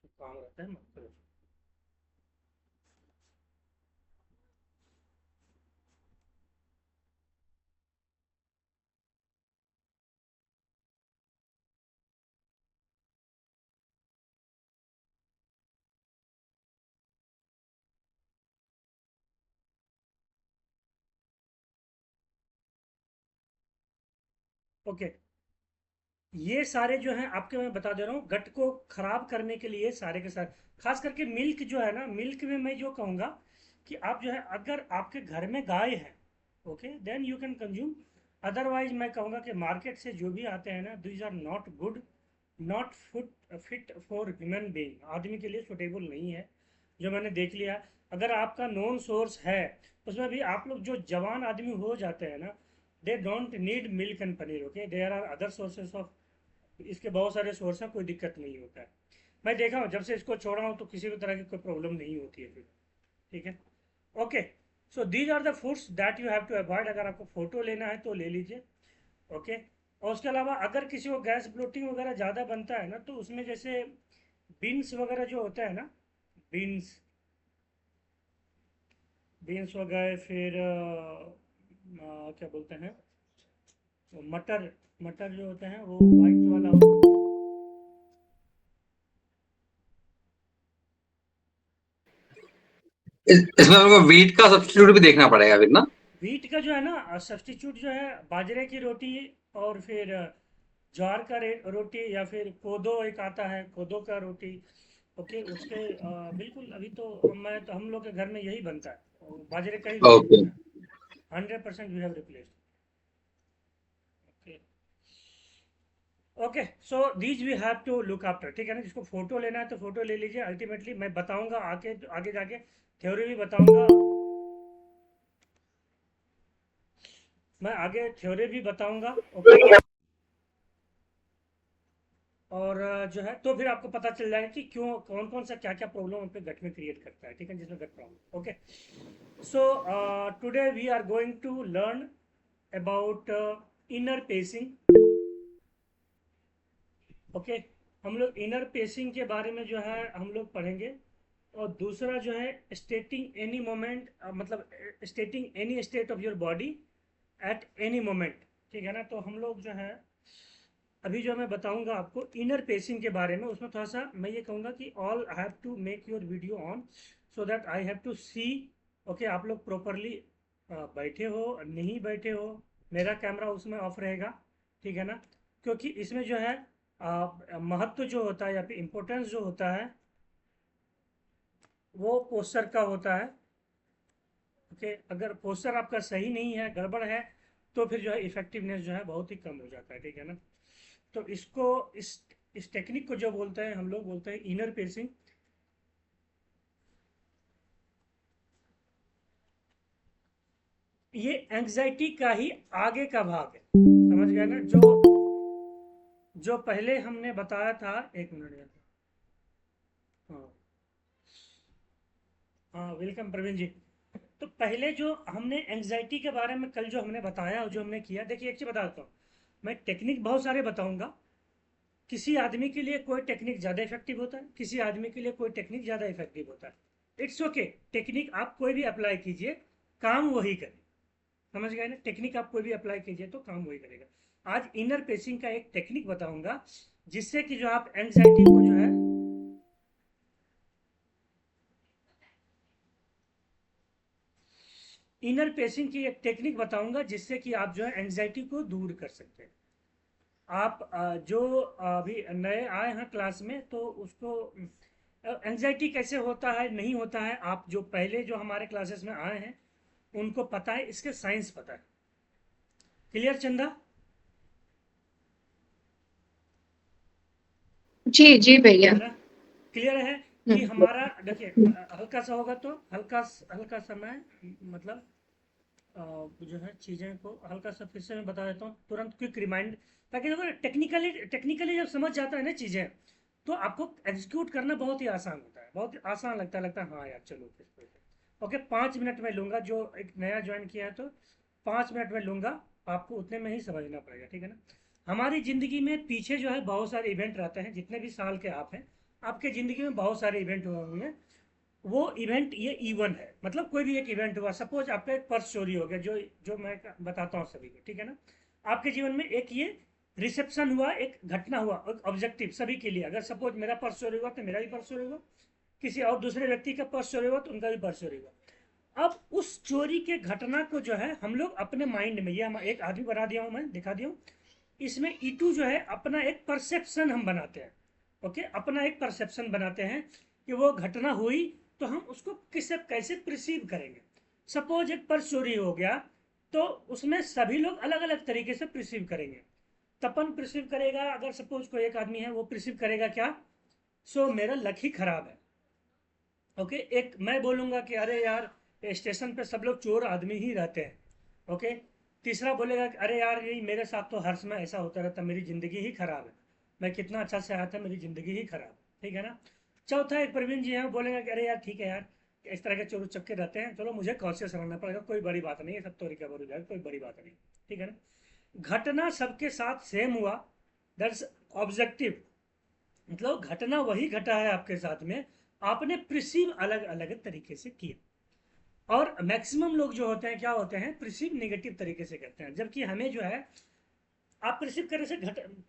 काम रहता है मत करो। ओके, ये सारे जो हैं आपके, मैं बता दे रहा हूँ, गट को खराब करने के लिए सारे के सारे, खास करके मिल्क जो है ना, मिल्क में मैं जो कहूँगा कि आप जो है, अगर आपके घर में गाय है, okay, then you can consume. Otherwise मैं कहूँगा कि मार्केट से जो भी आते हैं ना, these are not good, not fit for human being, आदमी के लिए सुटेबल नहीं है, जो मैंने देख लिया। अगर आपका नॉन सोर्स है, उसमें भी आप लोग जो जवान आदमी हो जाते हैं ना, they don't need milk and paneer, okay, there are other sources of, इसके बहुत सारे सोर्स हैं, कोई दिक्कत नहीं होता है। मैं देखा हूँ, जब से इसको छोड़ा हूँ तो किसी भी तरह की कोई प्रॉब्लम नहीं होती है फिर। ठीक है, okay. So these are the foods that you have to avoid. अगर आपको फोटो लेना है तो ले लीजिए, ओके। और उसके अलावा अगर किसी को गैस ब्लोटिंग वगैरह ज़्यादा बनता है ना, तो उसमें जैसे बीन्स वगैरह जो होता है ना, बीन्स, बीन्स हो गए, फिर क्या बोलते हैं, वो मटर, मटर जो होते हैं वो वाइट वाला इसमें हमको वीट का सब्स्टिट्यूट भी देखना पड़ेगा फिर ना। व्हीट का जो है ना सब्स्टिट्यूट जो है, बाजरे की रोटी, और फिर ज्वार का रोटी, या फिर कोदो एक आता है, कोदो का रोटी, ओके। उसके बिल्कुल, अभी तो हम लोग के घर में यही बनता है, और बाजरे का ही रोटी ओके। बनता है, 100% we have replaced, okay. Okay, so these we have to look after, ठीक है ना। जिसको फोटो लेना है तो फोटो ले लीजिए। अल्टीमेटली मैं बताऊंगा आगे आगे जाके, थ्योरी भी बताऊंगा, मैं आगे थ्योरी भी बताऊंगा, ओके। और जो है तो फिर आपको पता चल जाएगा कि क्यों, कौन कौन सा क्या क्या प्रॉब्लम आपके गट में क्रिएट करता है, ठीक है, जिसमें gut problem, okay. So today we are going to learn about inner pacing, okay. हम लोग इनर पेसिंग के बारे में जो है हम लोग पढ़ेंगे। और दूसरा जो है स्टेटिंग एनी मोमेंट, मतलब स्टेटिंग any state of your body at any moment, ठीक है ना। तो हम लोग जो है अभी जो मैं बताऊंगा आपको इनर पेसिंग के बारे में, उसमें थोड़ा सा मैं ये कहूँगा कि all have to make your video on, so that I have to see, okay. आप लोग प्रॉपरली बैठे हो नहीं बैठे हो, मेरा कैमरा उसमें ऑफ रहेगा, ठीक है ना। क्योंकि इसमें जो है महत्व जो होता है या फिर इम्पोर्टेंस जो होता है, वो पोस्चर का होता है, ओके। अगर पोस्चर आपका सही नहीं है, गड़बड़ है, तो फिर जो है इफेक्टिवनेस जो है बहुत ही कम हो जाता है, ठीक है ना। तो इसको, इस टेक्निक को जो बोलते हैं, हम लोग बोलते हैं इनर पेसिंग। ये एंजाइटी का ही आगे का भाग है, समझ गए ना। जो जो पहले हमने बताया था, एक मिनट, हाँ, हाँ, वेलकम प्रवीण जी। तो पहले जो हमने एंजाइटी के बारे में कल जो हमने बताया और जो हमने किया, देखिए एक चीज बताता हूँ, मैं टेक्निक बहुत सारे बताऊंगा। किसी आदमी के लिए कोई टेक्निक ज़्यादा इफेक्टिव होता है, किसी आदमी के लिए कोई टेक्निक ज़्यादा इफेक्टिव होता है। इट्स ओके, टेक्निक आप कोई भी अप्लाई कीजिए, काम वही करे, समझ गए ना। टेक्निक आप कोई भी अप्लाई कीजिए तो काम वही करेगा। आज इनर पेसिंग का एक टेक्निक बताऊंगा, जिससे कि जो आप एंग्जाइटी को जो है, इनर पेसिंग की एक टेक्निक बताऊंगा, जिससे कि आप जो है एंग्जाइटी को दूर कर सकते हैं। आप जो अभी नए आए हैं क्लास में, तो उसको एंजाइटी कैसे होता है नहीं होता है, आप जो पहले जो हमारे क्लासेस में आए हैं उनको पता है, इसके साइंस पता है। क्लियर चंदा? जी जी भैया। है ना, क्लियर है कि हम्म। हमारा, देखिए हल्का सा होगा तो हल्का समय, मतलब जो है चीज़ें को हल्का सा फिर से मैं बता देता हूँ, तुरंत क्विक रिमाइंड, ताकि अगर टेक्निकली टेक्निकली जब समझ जाता है ना चीज़ें, तो आपको एग्जीक्यूट करना बहुत ही आसान होता है, बहुत ही आसान लगता है, हाँ यार चलो फिर। ओके, 5 मिनट में लूँगा, जो एक नया ज्वाइन किया है तो 5 मिनट में लूँगा, आपको उतने में ही समझना पड़ेगा, ठीक है ना। हमारी ज़िंदगी में पीछे जो है बहुत सारे इवेंट रहते हैं, जितने भी साल के आप हैं, आपके ज़िंदगी में बहुत सारे इवेंट हुए होंगे, वो इवेंट ये E1 है। मतलब कोई भी एक इवेंट हुआ, सपोज आपका एक पर्स चोरी हो गया, जो जो मैं बताता हूँ सभी को, ठीक है ना। आपके जीवन में एक ये रिसेप्शन हुआ, एक घटना हुआ, एक ऑब्जेक्टिव सभी के लिए। अगर सपोज मेरा पर्स चोरी हुआ तो मेरा भी पर्स चोरी हुआ, किसी और दूसरे व्यक्ति का पर्स चोरी हुआ तो उनका भी पर्स चोरी हुआ। अब उस चोरी के घटना को जो है हम लोग अपने माइंड में, ये हम एक आदमी बना दिया हूँ, मैं दिखा दिया हूँ, इसमें E2 जो है अपना एक परसेप्शन हम बनाते हैं। ओके, अपना एक परसेप्शन बनाते हैं कि वो घटना हुई तो हम उसको किससे कैसे प्रिसीव करेंगे। सपोज एक पर्स चोरी हो गया, तो उसमें सभी लोग अलग अलग तरीके से प्रिसीव करेंगे। तपन प्रिसीव करेगा, अगर सपोज कोई एक आदमी है वो प्रिसीव करेगा क्या, सो मेरा लक ही खराब है। ओके, एक मैं बोलूंगा कि अरे यार स्टेशन पे सब लोग चोर आदमी ही रहते हैं। ओके, तीसरा बोलेगा कि अरे यार यही मेरे साथ तो हर समय ऐसा होता रहता, मेरी ज़िंदगी ही खराब है, मैं कितना अच्छा से आया था, मेरी ज़िंदगी ही खराब है, ठीक है ना। चौथा एक प्रवीण जी हैं, वो बोलेगा कि अरे यार ठीक है यार, इस तरह के चोर उचक्के रहते हैं, चलो मुझे कॉन्शियस रहना पड़ेगा, कोई बड़ी बात नहीं है, सब तो रिकवर हो जाएगा, कोई बड़ी बात नहीं, ठीक है ना। घटना सबके साथ सेम हुआ, दैट्स ऑब्जेक्टिव। मतलब घटना वही घटा है आपके साथ में, आपने प्रिसीव अलग अलग तरीके से किया। और मैक्सिमम लोग जो होते हैं क्या होते हैं, प्रिसीव नेगेटिव तरीके से करते हैं, जबकि हमें जो है, आप प्रिसीव करने से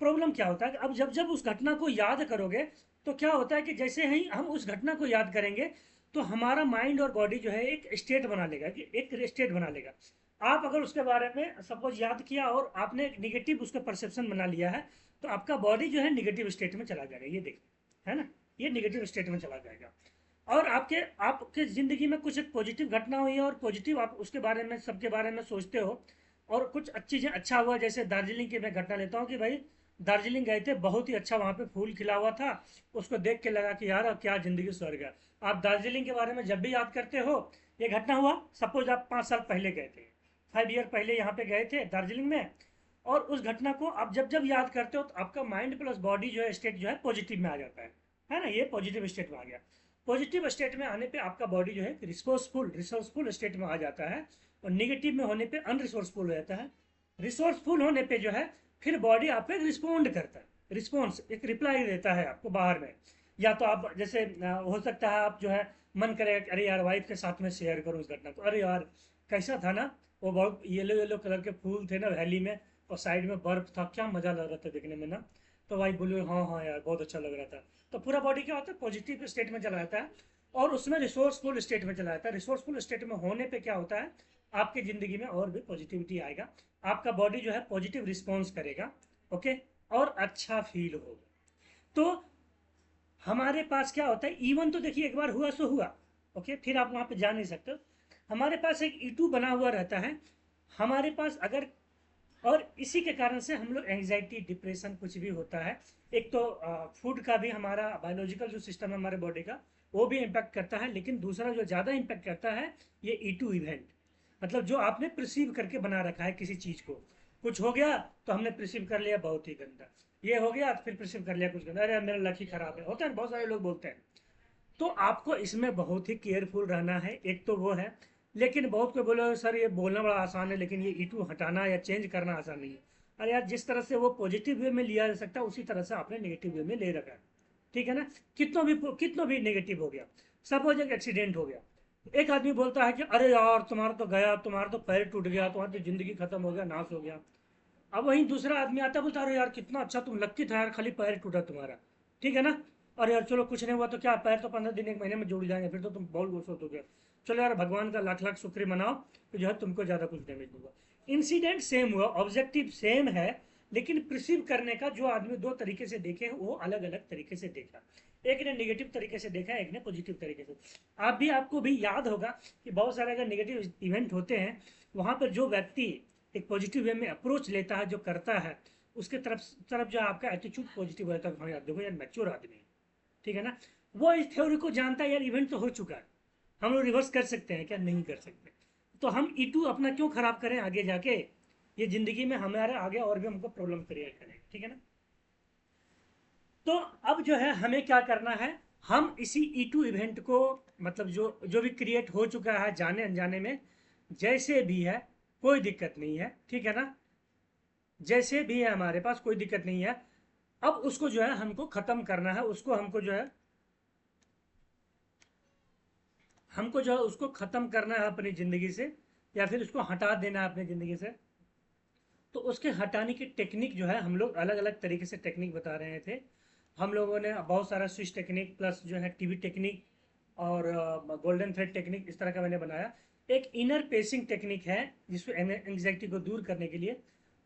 प्रॉब्लम क्या होता है कि अब जब जब उस घटना को याद करोगे तो क्या होता है कि जैसे ही हम उस घटना को याद करेंगे तो हमारा माइंड और बॉडी जो है एक स्टेट बना लेगा, कि एक स्टेट बना लेगा। आप अगर उसके बारे में सपोज याद किया और आपने एक निगेटिव उसका परसेप्शन बना लिया है, तो आपका बॉडी जो है निगेटिव स्टेट में चला जाएगा, ये देखिए, है ना, ये निगेटिव स्टेट में चला जाएगा। और आपके आपके ज़िंदगी में कुछ एक पॉजिटिव घटना हुई है और पॉजिटिव आप उसके बारे में, सबके बारे में सोचते हो, और कुछ अच्छी चीज़ें अच्छा हुआ, जैसे दार्जिलिंग की मैं घटना लेता हूँ कि भाई दार्जिलिंग गए थे, बहुत ही अच्छा वहाँ पे फूल खिला हुआ था, उसको देख के लगा कि यार अब क्या ज़िंदगी स्वर्ग है। आप दार्जिलिंग के बारे में जब भी याद करते हो, ये घटना हुआ, सपोज आप 5 साल पहले गए थे, 5 ईयर पहले यहाँ पे गए थे दार्जिलिंग में, और उस घटना को आप जब जब याद करते हो तो आपका माइंड प्लस बॉडी जो है स्टेट जो है पॉजिटिव में आ जाता है ना, ये पॉजिटिव स्टेट में आ गया। पॉजिटिव स्टेट में आने पे आपका बॉडी जो है रिसोर्सफुल स्टेट में आ जाता है, और निगेटिव में होने पे अनरिसोर्सफुल हो जाता है। रिसोर्सफुल होने पे जो है फिर बॉडी आप पे रिस्पॉन्ड करता है, रिस्पॉन्स एक रिप्लाई देता है आपको बाहर में। या तो आप जैसे हो सकता है आप जो है मन करे कि अरे यार वाइफ के साथ में शेयर करूँ इस घटना को, अरे यार कैसा था ना, वो बहुत येलो येलो कलर के फूल थे ना वैली में, और साइड में बर्फ था, क्या मजा लग रहा था देखने में ना। तो वाइफ बोले हाँ हाँ यार बहुत अच्छा लग रहा था। तो पूरा बॉडी क्या होता है, पॉजिटिव स्टेट में चला जाता है, और उसमें रिसोर्सफुल स्टेट में चला जाता है। रिसोर्सफुल स्टेट में होने पे क्या होता है, आपकी ज़िंदगी में और भी पॉजिटिविटी आएगा, आपका बॉडी जो है पॉजिटिव रिस्पॉन्स करेगा। ओके, और अच्छा फील होगा। तो हमारे पास क्या होता है, E1 तो देखिए एक बार हुआ सो हुआ, ओके, फिर आप वहाँ पे जा नहीं सकते। हमारे पास एक E2 बना हुआ रहता है हमारे पास, अगर, और इसी के कारण से हम लोग एंग्जाइटी डिप्रेशन कुछ भी होता है, एक तो फूड का भी हमारा बायोलॉजिकल जो सिस्टम है हमारे बॉडी का, वो भी इम्पैक्ट करता है, लेकिन दूसरा जो ज़्यादा इम्पैक्ट करता है ये E2 इवेंट। मतलब जो आपने प्रिसीव करके बना रखा है किसी चीज़ को, कुछ हो गया तो हमने प्रिसीव कर लिया बहुत ही गंदा, ये हो गया तो फिर प्रिसीव कर लिया कुछ गंदा, अरे मेरा लक ही खराब है, होता है बहुत सारे लोग बोलते हैं। तो आपको इसमें बहुत ही केयरफुल रहना है, एक तो वो है। लेकिन बहुत कोई बोले सर ये बोलना बड़ा आसान है, लेकिन ये E2 हटाना या चेंज करना आसान नहीं है। अरे यार जिस तरह से वो पॉजिटिव वे में लिया जा सकता है उसी तरह से आपने नेगेटिव वे में ले रखा है, ठीक है ना। कितना भी नेगेटिव हो गया, सपोज एक एक्सीडेंट हो गया, एक आदमी बोलता है कि अरे यार तुम्हारा तो गया, तुम्हारा तो पैर टूट गया, तुम्हारी तो जिंदगी खत्म हो गया, नाश हो गया। अब वहीं दूसरा आदमी आता है, बोलता है अरे यार कितना अच्छा, तुम लक्की था यार, खाली पैर टूटा तुम्हारा, ठीक है ना। और यार चलो कुछ नहीं हुआ तो क्या, पैर तो 15 दिन 1 महीने में जुड़ जाएंगे, फिर तो तुम बहुत खुश हो गए, चलो यार भगवान का लाख लाख शुक्र मनाओ कि जो है तुमको ज़्यादा कुछ डैमेज नहीं हुआ। इंसिडेंट सेम हुआ, ऑब्जेक्टिव सेम है, लेकिन प्रिसीव करने का जो आदमी दो तरीके से देखे वो अलग अलग तरीके से देखा। एक ने नेगेटिव तरीके से देखा, एक ने पॉजिटिव तरीके से। आपको भी याद होगा कि बहुत सारे अगर नेगेटिव इवेंट होते हैं, वहाँ पर जो व्यक्ति एक पॉजिटिव वे में अप्रोच लेता है, जो करता है, उसके तरफ तरफ जो आपका एटीट्यूड पॉजिटिव रहता है, हाँ यार देखो यार मैच्योर आदमी है, ठीक है ना। वो इस थ्योरी को जानता है यार इवेंट तो हो चुका है, हम लोग रिवर्स कर सकते हैं क्या, नहीं कर सकते। तो हम E2 अपना क्यों खराब करें आगे जाके, ये जिंदगी में हमारे आगे और भी हमको प्रॉब्लम क्रिएट करें, ठीक है ना। तो अब जो है हमें क्या करना है, हम इसी E2 इवेंट को, मतलब जो जो भी क्रिएट हो चुका है जाने अनजाने में, जैसे भी है कोई दिक्कत नहीं है, ठीक है ना, जैसे भी है हमारे पास कोई दिक्कत नहीं है। अब उसको जो है हमको ख़त्म करना है, उसको हमको जो है हमको जो है उसको ख़त्म करना है अपनी ज़िंदगी से, या फिर उसको हटा देना है अपनी ज़िंदगी से। तो उसके हटाने की टेक्निक जो है हम लोग अलग अलग तरीके से टेक्निक बता रहे थे। हम लोगों ने बहुत सारा स्विच टेक्निक प्लस जो है टीवी टेक्निक और गोल्डन थ्रेड टेक्निक इस तरह का मैंने बनाया। एक इनर पेसिंग टेक्निक है जिसमें एंग्जाइटी को दूर करने के लिए,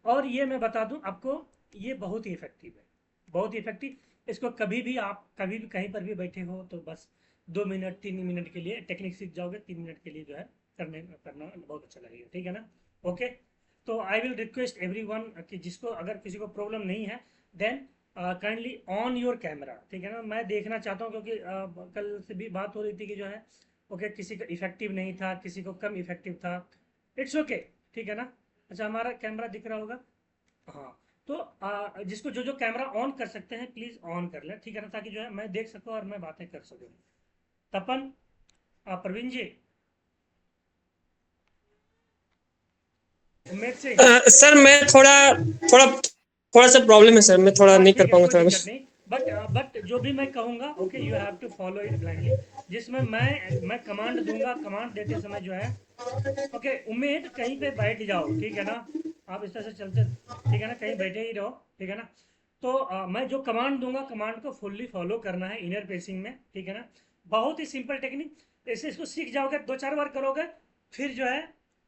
और ये मैं बता दूं आपको, ये बहुत ही इफेक्टिव है, बहुत ही इफेक्टिव। इसको कभी भी आप कभी भी कहीं पर भी बैठे हो तो बस 2 मिनट 3 मिनट के लिए टेक्निक सीख जाओगे, 3 मिनट के लिए जो है करना बहुत अच्छा लगेगा, ठीक है ना। ओके, तो आई विल रिक्वेस्ट एवरीवन कि जिसको अगर किसी को प्रॉब्लम नहीं है then kindly on your camera, ठीक है ना। मैं देखना चाहता हूँ क्योंकि कल से भी बात हो रही थी कि जो है ओके किसी का इफेक्टिव नहीं था, किसी को कम इफेक्टिव था। इट्स ओके, ठीक है ना। अच्छा, हमारा कैमरा दिख रहा होगा। हाँ, तो जिसको जो जो कैमरा ऑन कर सकते हैं प्लीज ऑन कर लें, ठीक है ना, ताकि जो है मैं देख सकूँ और मैं बातें कर सकूँ। तपन, प्रवीण जी, उमेश सिंह। सर मैं थोड़ा थोड़ा थोड़ा सा प्रॉब्लम है सर, मैं थोड़ा हाँ नहीं कर ठीक है, पाऊंगा कोई थोड़ा दिक्कत कुछ। नहीं। बट जो भी मैं कहूँगा okay you have to follow it blindly. जिसमें मैं कमांड दूंगा, कमांड देते समय जो है ओके उम्मीद कहीं पे बैठ जाओ, ठीक है ना। आप इस तरह से चलते, ठीक है ना, कहीं बैठे ही रहो, ठीक है ना। तो मैं जो कमांड दूंगा कमांड को फुल्ली फॉलो करना है इनर पेसिंग में, ठीक है ना। बहुत ही सिंपल टेक्निक, ऐसे इसको सीख जाओगे, 2-4 बार करोगे, फिर जो है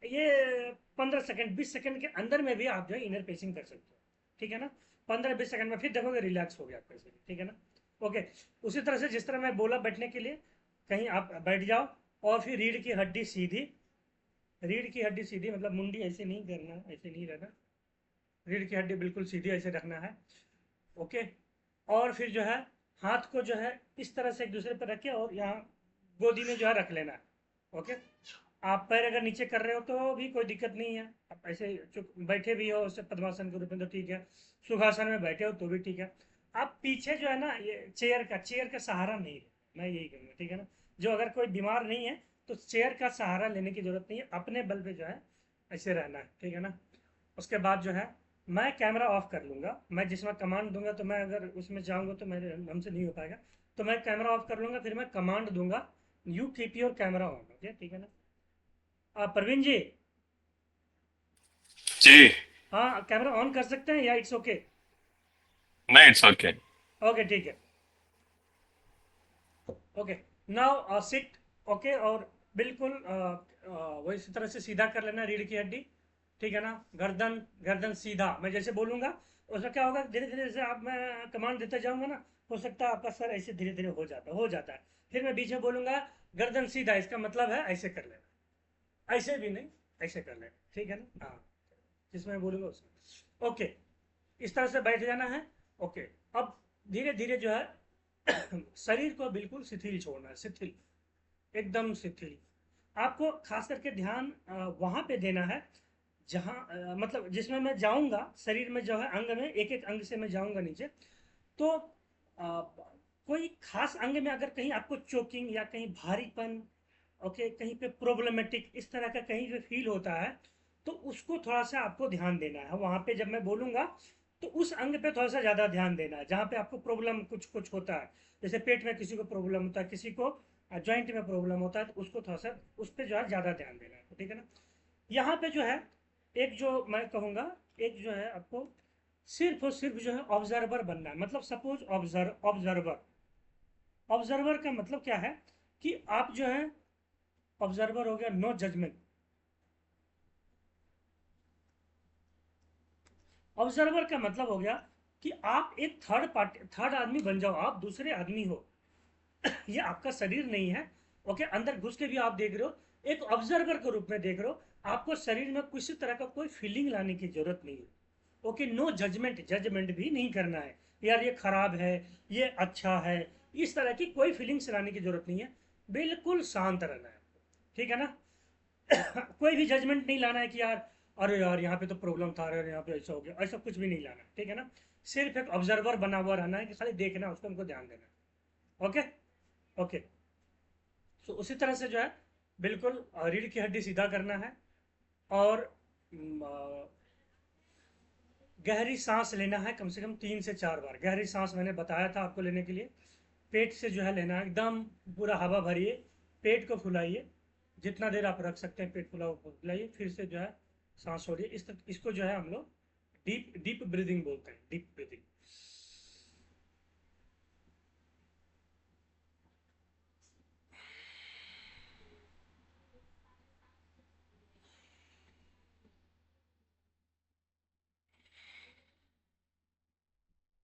ये 15 सेकंड 20 सेकंड के अंदर में भी आप जो है इनर पेसिंग कर सकते हो, ठीक है ना। 15-20 सेकंड में फिर देखोगे रिलैक्स हो गया आपका शरीर, ठीक है ना। ओके, उसी तरह से जिस तरह मैं बोला बैठने के लिए, कहीं आप बैठ जाओ और फिर रीढ़ की हड्डी सीधी, रीढ़ की हड्डी सीधी मतलब मुंडी ऐसे नहीं करना, ऐसे नहीं रहना, रीढ़ की हड्डी बिल्कुल सीधी ऐसे रखना है। ओके, और फिर जो है हाथ को जो है इस तरह से एक दूसरे पर रखे और यहाँ गोदी में जो है रख लेना है। ओके, आप पैर अगर नीचे कर रहे हो तो भी कोई दिक्कत नहीं है, आप ऐसे चुप बैठे भी हो उससे पद्मासन के रूप में तो ठीक है, सुखासन में बैठे हो तो भी ठीक है। आप पीछे जो है ना ये चेयर का सहारा नहीं है, मैं यही कहूँगा, ठीक है ना। जो अगर कोई बीमार नहीं है तो चेयर का सहारा लेने की जरूरत नहीं है, अपने बल पे जो है ऐसे रहना है, ठीक है ना। उसके बाद जो है मैं कैमरा ऑफ कर लूँगा, मैं जिसमें कमांड दूंगा तो मैं अगर उसमें जाऊँगा तो मेरे हमसे नहीं हो पाएगा। तो मैं कैमरा ऑफ कर लूँगा, फिर मैं कमांड दूंगा, you keep your camera on, okay, ठीक है ना। प्रवीण जी, जी। हाँ कैमरा ऑन कर सकते हैं या इट्स ओके। नहीं, इट्स ओके। ओके ठीक है। Okay, now sit. ओके, और बिल्कुल वही इसी तरह से सीधा कर लेना रीढ़ की हड्डी, ठीक है ना। गर्दन गर्दन सीधा, मैं जैसे बोलूंगा उसमें क्या होगा, धीरे धीरे जैसे आप मैं कमांड देते जाऊंगा ना, हो सकता है आपका सर ऐसे धीरे धीरे हो जाता है। फिर मैं बीच में बोलूंगा गर्दन सीधा, इसका मतलब है ऐसे कर लेना, ऐसे भी नहीं, ऐसे कर लेना, ठीक है ना। हाँ, जिसमें मैं बोलूंगा उसमें ओके, इस तरह से बैठ जाना है। ओके, अब धीरे धीरे जो है शरीर को बिल्कुल शिथिल छोड़ना है, शिथिल, एकदम शिथिल। आपको खास करके ध्यान वहां पे देना है जहां मतलब जिसमें मैं जाऊंगा शरीर में जो है अंग में, एक एक अंग से मैं जाऊंगा नीचे। तो कोई खास अंग में अगर कहीं आपको चोकिंग या कहीं भारीपन, ओके, कहीं पे प्रॉब्लमेटिक इस तरह का कहीं पे फील होता है, तो उसको थोड़ा सा आपको ध्यान देना है वहां पे जब मैं बोलूंगा। तो उस अंग पे थोड़ा सा ज़्यादा ध्यान देना है जहाँ पे आपको प्रॉब्लम कुछ कुछ होता है। जैसे पेट में किसी को प्रॉब्लम होता है, किसी को जॉइंट में प्रॉब्लम होता है, तो उसको थोड़ा सा उस पर जो है ज़्यादा ध्यान देना है, ठीक है ना। यहाँ पे जो है एक जो मैं कहूँगा, एक जो है आपको सिर्फ और सिर्फ जो है ऑब्जर्वर बनना है। मतलब सपोज ऑब्जर्वर, ऑब्जर्वर का मतलब क्या है कि आप जो है ऑब्जर्वर हो गया, नो जजमेंट। ऑब्जर्वर का मतलब हो गया कि आप एक थर्ड आदमी बन जाओ, आप दूसरे आदमी हो। ये आपका शरीर नहीं है, ओके, अंदर घुस के भी आप देख रहे हो, एक ऑब्जर्वर के रूप में देख रहे हो। आपको शरीर में किसी तरह का कोई फीलिंग लाने की जरूरत नहीं है। ओके, नो जजमेंट, जजमेंट भी नहीं करना है यार ये खराब है, ये अच्छा है, इस तरह की कोई फीलिंग्स लाने की जरूरत नहीं है। बिल्कुल शांत रहना है, ठीक है ना। कोई भी जजमेंट नहीं लाना है कि यार अरे यार यहाँ पे तो प्रॉब्लम था, अरे यहाँ पे ऐसा हो गया, ऐसा कुछ भी नहीं लाना है, ठीक है ना। सिर्फ एक ऑब्जर्वर बना हुआ रहना है कि खाली देखना है उसको, उनको ध्यान देना है। ओके ओके, तो उसी तरह से जो है बिल्कुल रीढ़ की हड्डी सीधा करना है, और गहरी सांस लेना है, कम से कम 3 से 4 बार गहरी सांस मैंने बताया था आपको लेने के लिए। पेट से जो है लेना है, एकदम पूरा हवा भरिए, पेट को फुलाइए, जितना देर आप रख सकते हैं पेट फुला हुआ फुलाइए, फिर से जो है सांस छोड़िए। इसको जो है हम लोग डीप डीप ब्रीदिंग बोलते हैं, डीप ब्रीदिंग।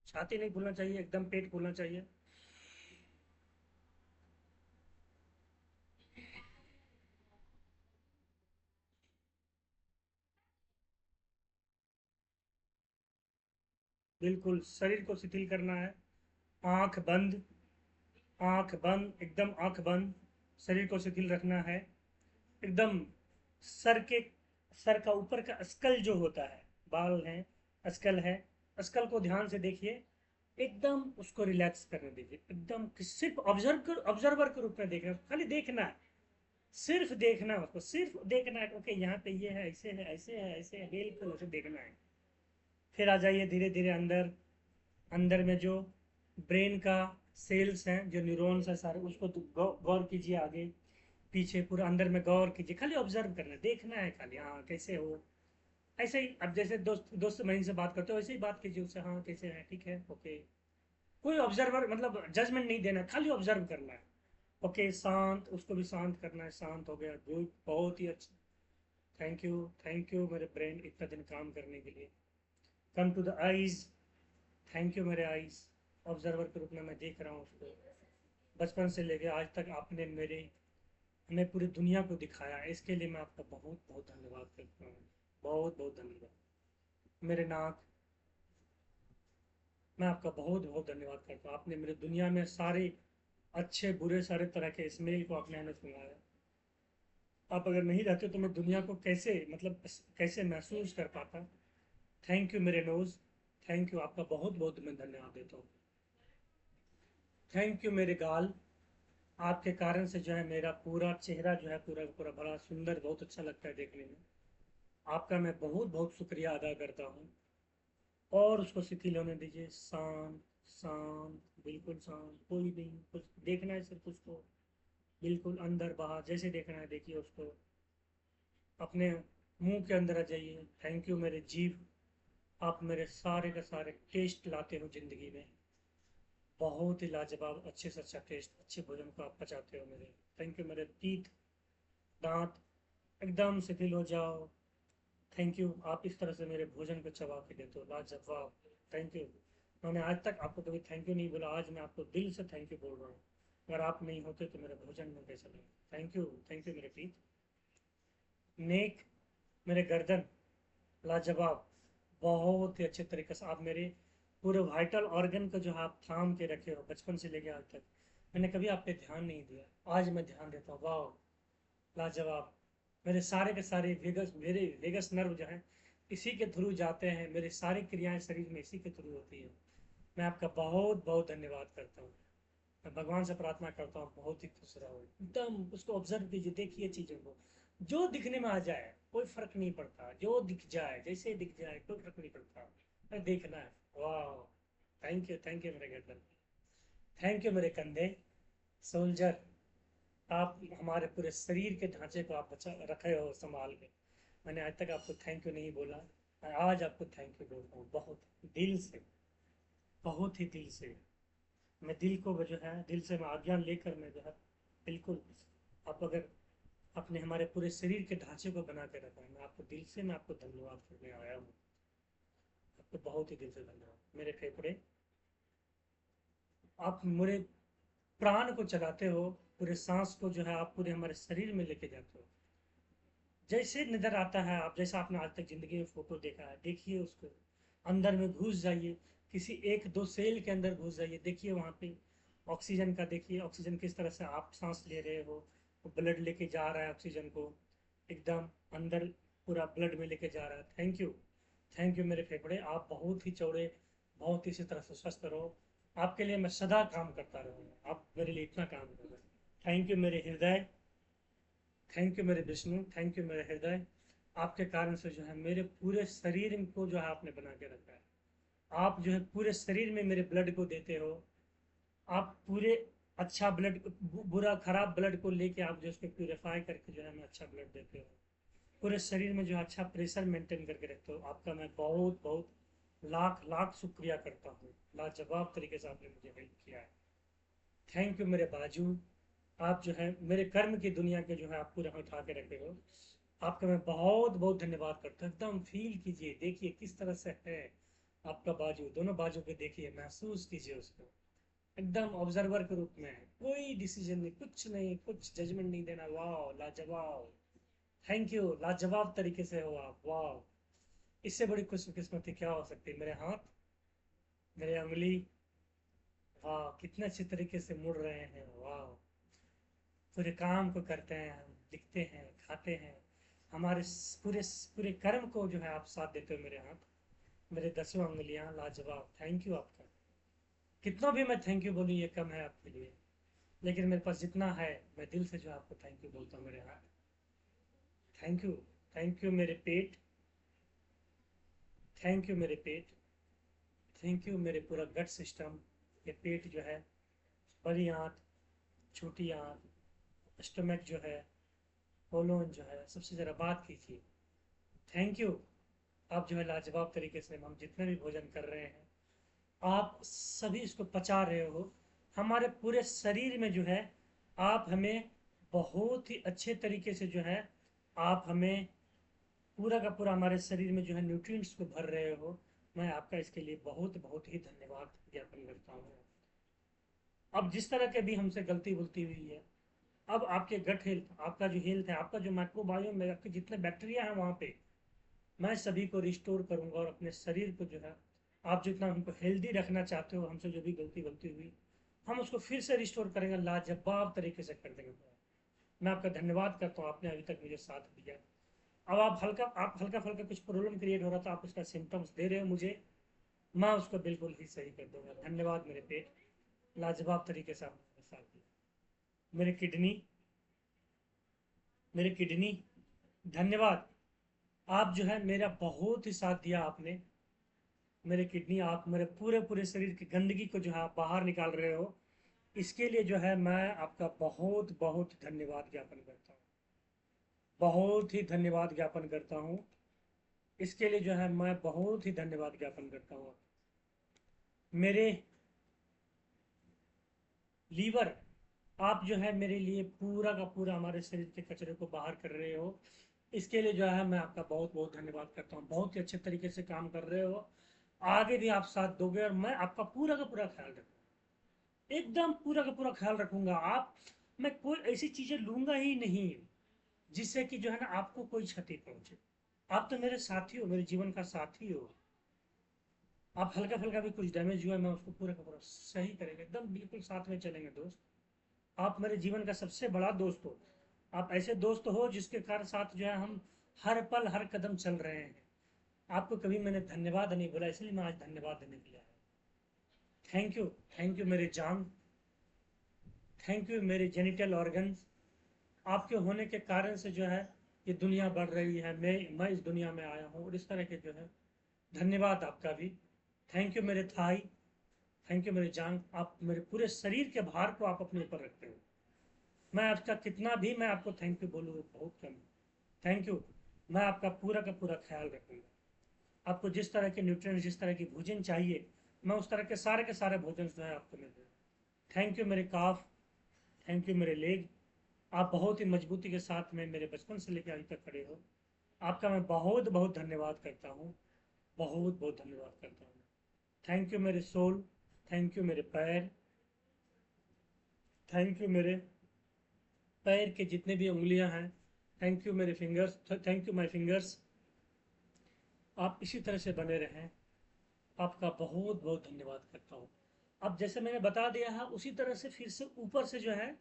छाती नहीं फूलना चाहिए, एकदम पेट फूलना चाहिए। बिल्कुल शरीर को शिथिल करना है। आंख बंद, आंख बंद, एकदम आंख बंद। शरीर को शिथिल रखना है एकदम। सर के सर का ऊपर का स्कल जो होता है, बाल हैं, स्कल है, स्कल को ध्यान से देखिए, एकदम उसको रिलैक्स करने दीजिए। एकदम सिर्फ ऑब्जर्वर के रूप में देखना, खाली देखना है, सिर्फ देखना है उसको, सिर्फ देखना है। ओके यहाँ पे ये है, ऐसे है, ऐसे है, ऐसे है, बिल्कुल उसे देखना है। फिर आ जाइए धीरे धीरे अंदर। अंदर में जो ब्रेन का सेल्स हैं, जो न्यूरॉन्स हैं सारे, उसको तो गौर कीजिए। आगे पीछे पूरा अंदर में गौर कीजिए, खाली ऑब्जर्व करना है, देखना है खाली। हाँ कैसे हो, ऐसे ही। अब जैसे दोस्त दोस्त बहन से बात करते हो वैसे ही बात कीजिए उससे, हाँ कैसे है, ठीक है, ओके। कोई ऑब्जर्वर मतलब जजमेंट नहीं देना, खाली ऑब्जर्व करना है। ओके शांत, उसको भी शांत करना है। शांत हो गया, गुड, बहुत ही अच्छा। थैंक यू, थैंक यू मेरे ब्रेन इतना दिन काम करने के लिए। Come to the eyes. Thank you मेरे आईज, ऑब्जर्वर के रूप में मैं देख रहा हूँ उसको। बचपन से लेके आज तक आपने मेरे हमें पूरी दुनिया को दिखाया है, इसके लिए मैं आपका बहुत बहुत धन्यवाद करता हूँ। बहुत बहुत धन्यवाद। मेरे नाक, मैं आपका बहुत बहुत धन्यवाद करता हूँ। आपने मेरे दुनिया में सारे अच्छे बुरे सारे तरह के स्मेल को आपने हमें सुनाया। आप अगर नहीं रहते तो मैं दुनिया को कैसे मतलब कैसे महसूस कर पाता। थैंक यू मेरे नोज, थैंक यू, आपका बहुत बहुत मैं धन्यवाद देता हूँ। थैंक यू मेरे गाल, आपके कारण से जो है मेरा पूरा चेहरा जो है पूरा पूरा बड़ा सुंदर, बहुत अच्छा लगता है देखने में। आपका मैं बहुत बहुत शुक्रिया अदा करता हूँ। और उसको शिथिल होने दीजिए। शांत, शांत, बिल्कुल शांत, कोई नहीं, कुछ देखना है सिर्फ उसको, बिल्कुल अंदर बाहर जैसे देखना है देखिए उसको। अपने मुंह के अंदर आ जाइए। थैंक यू मेरे जीभ, आप मेरे सारे के सारे टेस्ट लाते हो जिंदगी में। बहुत ही लाजवाब, अच्छे से अच्छा टेस्ट, अच्छे भोजन को आप पचाते हो मेरे। थैंक यू मेरे टीथ, दांत, एकदम शिथिल हो जाओ। थैंक यू, आप इस तरह से मेरे भोजन को चबा के देते हो, लाजवाब। Thank you. मैंने आज तक आपको कभी थैंक यू नहीं बोला, आज मैं आपको दिल से थैंक यू बोल रहा हूँ। अगर आप नहीं होते तो मेरे भोजन में कैसा लगे। थैंक यू, थैंक यू मेरे टीथ। नेक, मेरे गर्दन, लाजवाब, बहुत ही अच्छे तरीके से आप मेरे पूरे वाइटल ऑर्गन को जो है आप थाम के रखे हो बचपन से लेके आज तक। मैंने कभी आप पे ध्यान नहीं दिया, आज मैं ध्यान देता हूँ। वाह, लाजवाब। मेरे सारे के सारे वेगस, मेरे वेगस नर्व जो हैं इसी के थ्रू जाते हैं, मेरी सारी क्रियाएं शरीर में इसी के थ्रू होती हैं। मैं आपका बहुत बहुत धन्यवाद करता हूँ। मैं भगवान से प्रार्थना करता हूँ बहुत ही खुश रहो। एकदम उसको ऑब्जर्व कीजिए, देखिए चीज़ों को, जो दिखने में आ जाए कोई फर्क नहीं पड़ता, जो दिख जाए जैसे दिख जाए कोई फर्क नहीं पड़ता, मैं देखना है। वाह, थैंक यू, थैंक यू मेरे गर्दन, थैंक यू मेरे कंधे, सोल्जर। आप हमारे पूरे शरीर के ढांचे को आप बचा रखे हो संभाल के। मैंने आज तक आपको थैंक यू नहीं बोला, मैं आज आपको थैंक यू बोलता हूँ, बहुत दिल से, बहुत ही दिल से। मैं दिल को जो है दिल से मैं आज्ञा लेकर मैं जो है बिल्कुल, आप अगर अपने हमारे पूरे शरीर के ढांचे को बना के रखा है, मैं आपको दिल से मैं आपको धन्यवाद करने आया हूँ। आपको बहुत ही दिल से धन्यवाद मेरे फेफड़े। आप मेरे प्राण को चलाते हो, पूरे सांस को जो है आप पूरे हमारे शरीर में लेके जाते हो। जैसे नजर आता है आप, जैसा आपने आज तक जिंदगी में फोटो देखा है, देखिए उसको, अंदर में घुस जाइए, किसी एक दो सेल के अंदर घुस जाइए, देखिए वहाँ पे ऑक्सीजन का, देखिए ऑक्सीजन किस तरह से आप सांस ले रहे हो, वो ब्लड लेके जा रहा है ऑक्सीजन को, एकदम अंदर पूरा ब्लड में लेके जा रहा है। थैंक यू, थैंक यू मेरे फेफड़े, आप बहुत ही चौड़े, बहुत ही इसी तरह से स्वस्थ रहो। आपके लिए मैं सदा काम करता रहूँगा, आप मेरे लिए इतना काम कर रहे हैं। थैंक यू मेरे हृदय, थैंक यू मेरे विष्णु, थैंक यू मेरे हृदय। आपके कारण से जो है मेरे पूरे शरीर को जो है आपने बना के रखा है। आप जो है पूरे शरीर में मेरे ब्लड को देते हो। आप पूरे अच्छा ब्लड, बुरा खराब ब्लड को लेके आप जो उसको प्यूरिफाई करके जो है हमें अच्छा ब्लड देते हो, पूरे शरीर में जो है अच्छा प्रेशर मेंटेन करके रखते हो, आपका मैं बहुत बहुत लाख लाख शुक्रिया करता हूँ। लाजवाब तरीके से आपने मुझे हेल्प किया है। थैंक यू मेरे बाजू। आप जो है मेरे कर्म की दुनिया के जो है आप पूरे उठा के रखे हो। आपका मैं बहुत बहुत धन्यवाद करता हूँ। एकदम फील कीजिए, देखिए किस तरह से है आपका बाजू, दोनों बाजू पे देखिए, महसूस कीजिए उसको। एकदम ऑब्जर्वर के रूप में है, कोई डिसीजन नहीं, कुछ नहीं, कुछ जजमेंट नहीं देना। वाह लाजवाब, थैंक यू, लाजवाब तरीके से हो आप। वाह, इससे बड़ी खुशकिस्मती क्या हो सकती है। मेरे हाथ, मेरे उंगली, वाह कितने अच्छे तरीके से मुड़ रहे हैं। वाह, पूरे काम को करते हैं हम, दिखते हैं, खाते हैं, हमारे पूरे पूरे कर्म को जो है आप साथ देते हो। मेरे हाथ, मेरे दसों उंगलियां, लाजवाब, थैंक यू आपका। कितना भी मैं थैंक यू बोलूँ ये कम है आपके लिए, लेकिन मेरे पास जितना है मैं दिल से जो आपको थैंक यू बोलता हूँ। मेरे हाथ, थैंक यू। थैंक यू मेरे पेट, थैंक यू मेरे पेट, थैंक यू मेरे पूरा गट सिस्टम। ये पेट जो है, बड़ी आंत, छोटी आंत, स्टमक जो है, कोलोन जो है, सबसे ज़रा बात कीजिए। Thank you. आप जो है लाजवाब तरीके से हम जितने भी भोजन कर रहे हैं, आप सभी इसको पचा रहे हो। हमारे पूरे शरीर में जो है आप हमें बहुत ही अच्छे तरीके से जो है आप हमें पूरा का पूरा हमारे शरीर में जो है न्यूट्रिएंट्स को भर रहे हो। मैं आपका इसके लिए बहुत बहुत ही धन्यवाद ज्ञापन करता हूँ। अब जिस तरह के भी हमसे गलती वलती हुई है, अब आपके गट हेल्थ, आपका जो हेल्थ है, आपका जो माइक्रोबायोम में आपके जितने बैक्टीरिया हैं वहाँ पे, मैं सभी को रिस्टोर करूँगा। और अपने शरीर को जो है आप जितना हमको हेल्दी रखना चाहते हो, हमसे जो भी गलती वलती हुई, हम उसको फिर से रिस्टोर करेंगे, लाजवाब तरीके से कर देंगे। मैं आपका धन्यवाद करता हूँ, आपने अभी तक मुझे साथ दिया। अब आप हल्का फुल्का कुछ प्रॉब्लम क्रिएट हो रहा था, आप उसका सिम्टम्स दे रहे हो मुझे, मैं उसको बिल्कुल ही सही कर दूंगा। धन्यवाद मेरे पेट, लाजवाब तरीके से आपने मेरे साथ दिया। मेरे किडनी, मेरे किडनी, धन्यवाद। आप जो है मेरा बहुत ही साथ दिया आपने। मेरे किडनी, आप मेरे पूरे पूरे शरीर की गंदगी को जो है आप बाहर निकाल रहे हो, इसके लिए जो है मैं आपका बहुत बहुत धन्यवाद ज्ञापन करता हूँ। बहुत ही धन्यवाद ज्ञापन करता हूँ। इसके लिए जो है मैं बहुत ही धन्यवाद ज्ञापन करता हूँ। मेरे लीवर, आप जो है मेरे लिए पूरा का पूरा हमारे शरीर के कचरे को बाहर कर रहे हो, इसके लिए जो है मैं आपका बहुत बहुत धन्यवाद करता हूँ। बहुत ही अच्छे तरीके से काम कर रहे हो, आगे भी आप साथ दोगे और मैं आपका पूरा का पूरा ख्याल रखूँगा। एकदम पूरा का पूरा ख्याल रखूंगा। आप, मैं कोई ऐसी चीजें लूंगा ही नहीं जिससे कि जो है ना आपको कोई क्षति पहुंचे। आप तो मेरे साथी हो, मेरे जीवन का साथी हो। आप हल्का फुल्का भी कुछ डैमेज हुआ, मैं उसको पूरा का पूरा सही करेंगे, एकदम बिल्कुल साथ में चलेंगे दोस्त। आप मेरे जीवन का सबसे बड़ा दोस्त हो। आप ऐसे दोस्त हो जिसके कारण साथ जो है हम हर पल हर कदम चल रहे हैं। आपको कभी मैंने धन्यवाद नहीं बोला, इसलिए मैं आज धन्यवाद देने के लिए आया। Thank you. थैंक यू मेरे जान, थैंक यू मेरे जेनिटल ऑर्गन्स। आपके होने के कारण से जो है ये दुनिया बढ़ रही है, मैं इस दुनिया में आया हूँ, और इस तरह के जो है धन्यवाद आपका भी। थैंक यू मेरे थाई, थैंक यू मेरे जान। आप मेरे पूरे शरीर के भार को आप अपने ऊपर रखते हो। मैं आपका कितना भी मैं आपको थैंक यू बोलूँ बहुत कम है। Thank you. मैं आपका पूरा का पूरा ख्याल रखूँगा। आपको जिस तरह के न्यूट्रिएंट्स, जिस तरह की भोजन चाहिए, मैं उस तरह के सारे भोजन जो है आपको मिल रहे। थैंक यू मेरे काफ, थैंक यू मेरे लेग। आप बहुत ही मजबूती के साथ में मेरे बचपन से लेकर अभी तक खड़े हो। आपका मैं बहुत बहुत धन्यवाद करता हूँ, बहुत बहुत धन्यवाद करता हूँ। थैंक यू मेरे सोल, थैंक यू मेरे पैर, थैंक यू मेरे पैर के जितने भी उंगलियां हैं, थैंक यू मेरे fingers, thank you my fingers. आप इसी तरह से बने रहें, आपका बहुत बहुत धन्यवाद करता हूँ। अब जैसे मैंने बता दिया है उसी तरह से फिर से ऊपर से जो है,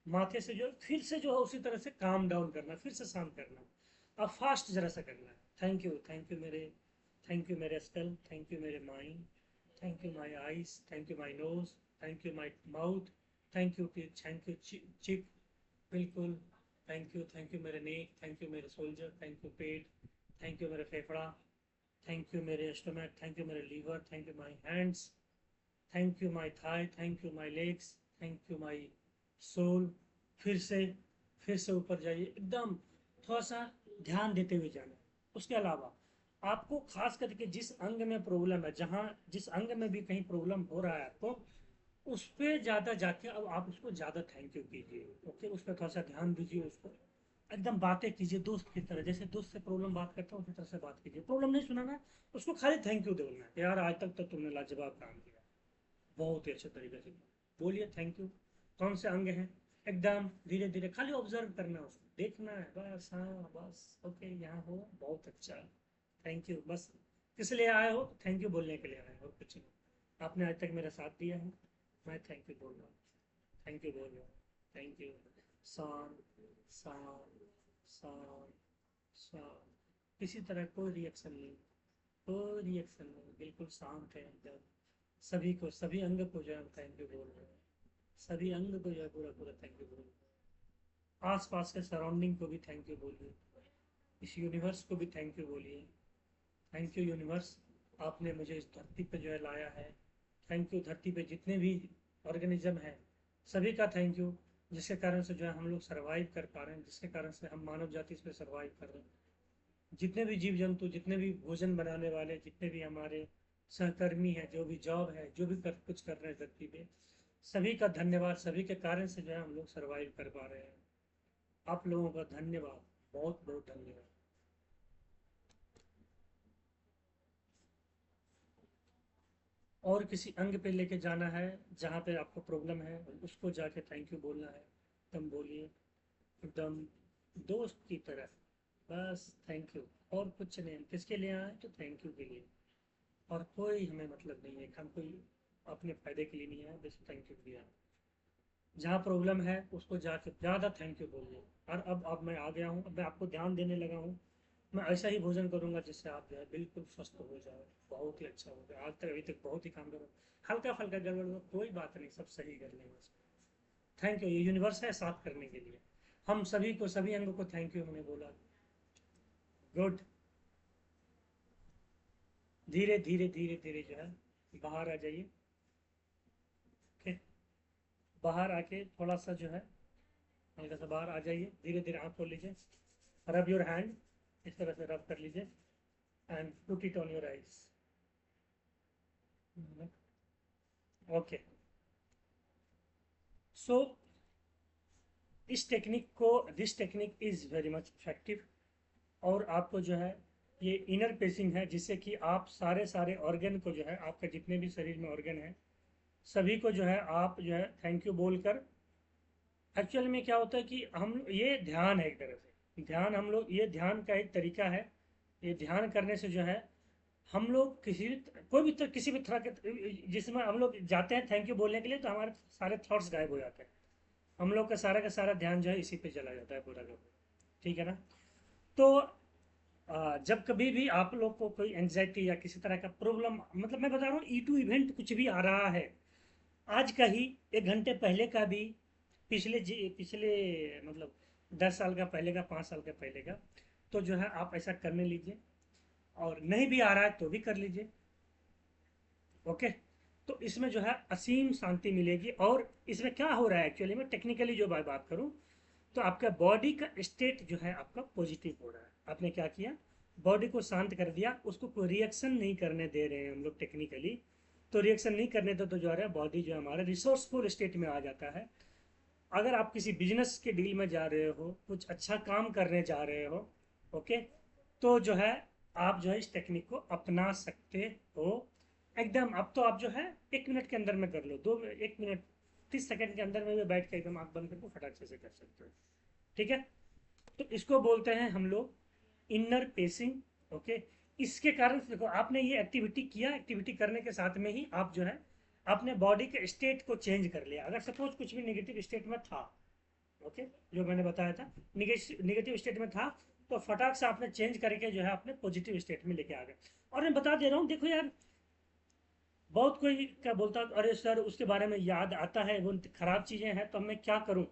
माथे से जो फिर से जो है उसी तरह से काम डाउन करना, फिर से शांत करना। अब फास्ट जरा सा करना है। थैंक यू मेरे, थैंक यू मेरे स्कल, थैंक यू मेरे mind, thank you my eyes, thank you my nose, thank you my mouth, thank you, thank you chip, बिल्कुल। थैंक यू मेरे नेक, थैंक यू मेरे सोल्जर, थैंक यू पेट, thank you मेरे फेफड़ा, thank you मेरे stomach, thank you मेरे liver, thank you my hands, thank you my thigh, thank you my legs, thank you my soul. फिर से ऊपर जाइए, एकदम थोड़ा सा ध्यान देते हुए जाना। उसके अलावा आपको खास करके जिस अंग में प्रॉब्लम है, जहाँ जिस अंग में भी कहीं प्रॉब्लम हो रहा है आपको, उस पर ज़्यादा जाके अब आप उसको ज़्यादा थैंक यू कीजिए। ओके, उस पर थोड़ा सा ध्यान दीजिए, उसको एकदम बातें कीजिए दोस्त की तरह, जैसे दोस्त से प्रॉब्लम बात करता हूँ उसी तरह से बात कीजिए। प्रॉब्लम नहीं सुनाना है, उसको खाली थैंक यू बोलना है, यार आज तक तो तुमने लाजवाब काम किया, बहुत ही अच्छे तरीके से बोलिए थैंक यू। कौन से अंग हैं, एकदम धीरे धीरे खाली ऑब्जर्व करना है, उसको देखना है बस। हाँ बस, ओके यहाँ हो, बहुत अच्छा, थैंक यू। बस किस लिए आए हो, थैंक यू बोलने के लिए आए हो, और कुछ नहीं। आपने आज तक मेरा साथ दिया है, मैं थैंक यू बोल रहा हूँ, थैंक यू बोल रहा हूँ, थैंक यू। शांत शांत शांत शांत, किसी तरह कोई रिएक्शन नहीं, कोई रिएक्शन नहीं, बिल्कुल शांत है एकदम। सभी को, सभी अंग को जो है थैंक यू बोल रहे हैं, सभी अंग को जो है पूरा पूरा थैंक यू बोल रहे हैं। आस पास के सराउंडिंग को भी थैंक यू बोलिए, इस यूनिवर्स को भी थैंक यू बोलिए। थैंक यू यूनिवर्स, आपने मुझे इस धरती पे जो है लाया है। थैंक यू धरती पे जितने भी ऑर्गेनिज्म हैं, सभी का थैंक यू, जिसके कारण से जो है हम लोग सर्वाइव कर पा रहे हैं, जिसके कारण से हम मानव जाति इस पर सर्वाइव कर रहे हैं। जितने भी जीव जंतु, जितने भी भोजन बनाने वाले, जितने भी हमारे सहकर्मी हैं, जो भी जॉब है, जो भी कुछ कर रहे हैं धरती पे, सभी का धन्यवाद। सभी के कारण से जो है हम लोग सर्वाइव कर पा रहे हैं। आप लोगों का धन्यवाद, बहुत बहुत धन्यवाद। और किसी अंग पे लेके जाना है जहाँ पे आपको प्रॉब्लम है, उसको जाके थैंक यू बोलना है, एकदम बोलिए, एकदम दोस्त की तरह, बस थैंक यू। और कुछ नहीं, किसके लिए आए तो थैंक यू के लिए, और कोई हमें मतलब नहीं है, हम कोई अपने फायदे के लिए नहीं आए, बस थैंक यू किया। जहाँ प्रॉब्लम है उसको जाके ज़्यादा थैंक यू बोलिए। और अब मैं आ गया हूँ, अब मैं आपको ध्यान देने लगा हूँ। मैं ऐसा ही भोजन करूंगा जिससे आप जो है बिल्कुल स्वस्थ हो जाए, बहुत ही अच्छा हो गया। आज तक अभी तक बहुत ही काम करो, हल्का फल्का गड़बड़ हो कोई बात नहीं, सब सही कर लेंगे उसको। थैंक यू, ये यूनिवर्स है साथ करने के लिए। हम सभी को, सभी अंगों को थैंक यू हमने बोला। गुड। धीरे धीरे धीरे धीरे जो है बाहर आ जाइए। ओके, बाहर आके थोड़ा सा जो है हल्का सा बाहर आ जाइए, धीरे धीरे आँख खोल लीजिए। रब योर हैंड, इस तरह से रब कर लीजिए, and put it on your eyes. Okay, so this technique is very much effective. और आपको जो है ये इनर पेसिंग है, जिससे कि आप सारे सारे ऑर्गन को जो है, आपका जितने भी शरीर में ऑर्गन है, सभी को जो है आप जो है थैंक यू बोलकर। एक्चुअल में क्या होता है कि हम, ये ध्यान है एक तरह से, ध्यान हम लोग, ये ध्यान का एक तरीका है। ये ध्यान करने से जो है हम लोग किसी भी कोई भी किसी भी तरह के, जिसमें हम लोग जाते हैं थैंक यू बोलने के लिए, तो हमारे सारे थॉट्स गायब हो जाते हैं, हम लोग का सारा ध्यान जो है इसी पे चला जाता है पूरा का पूरा। ठीक है ना। तो जब कभी भी आप लोग को कोई एंजाइटी या किसी तरह का प्रॉब्लम, मतलब मैं बता रहा हूँ, ई टू इवेंट कुछ भी आ रहा है, आज का ही, 1 घंटे पहले का भी, पिछले मतलब 10 साल का पहले का, 5 साल का पहले का, तो जो है आप ऐसा करने लीजिए। और नहीं भी आ रहा है तो भी कर लीजिए। ओके, तो इसमें जो है असीम शांति मिलेगी। और इसमें क्या हो रहा है एक्चुअली में, टेक्निकली जो बात करूँ, तो आपका बॉडी का स्टेट जो है आपका पॉजिटिव हो रहा है। आपने क्या किया, बॉडी को शांत कर दिया, उसको कोई रिएक्शन नहीं करने दे रहे हैं हम लोग टेक्निकली। तो रिएक्शन नहीं करने दो तो जो है बॉडी जो हमारा रिसोर्सफुल स्टेट में आ जाता है। अगर आप किसी बिजनेस के डील में जा रहे हो, कुछ अच्छा काम करने जा रहे हो, ओके, तो जो है आप जो है इस टेक्निक को अपना सकते हो एकदम। अब तो आप जो है 1 मिनट के अंदर में कर लो, 1 मिनट 30 सेकंड के अंदर में भी बैठ के एकदम आँख बंद करके फटाक से कर सकते हो। ठीक है, तो इसको बोलते हैं हम लोग इनर पेसिंग। ओके, इसके कारण से देखो, आपने ये एक्टिविटी किया, एक्टिविटी करने के साथ में ही आप जो है अपने बॉडी के स्टेट को चेंज कर लिया। अगर सपोज कुछ भी नेगेटिव स्टेट में था, ओके, जो मैंने बताया था निगेटिव स्टेट में था, तो फटाक से आपने चेंज करके जो है अपने पॉजिटिव स्टेट में लेके आ गए। और मैं बता दे रहा हूँ, देखो यार, बहुत कोई क्या बोलता है, अरे सर उसके बारे में याद आता है, वो खराब चीज़ें हैं तो मैं क्या करूँ।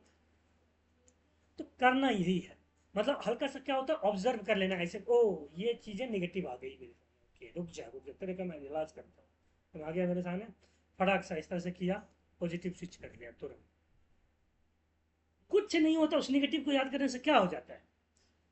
तो करना यही है, मतलब हल्का सा क्या होता है, ऑब्जर्व कर लेना ऐसे, ओ ये चीज़ें नेगेटिव आ गई मेरे सामने, रुक जा तेरे का मैं इलाज करता हूँ। तो आ गया मेरे सामने, फटाक सा इस तरह से किया, पॉजिटिव स्विच कर लिया तुरंत। कुछ नहीं होता, उस नेगेटिव को याद करने से क्या हो जाता है?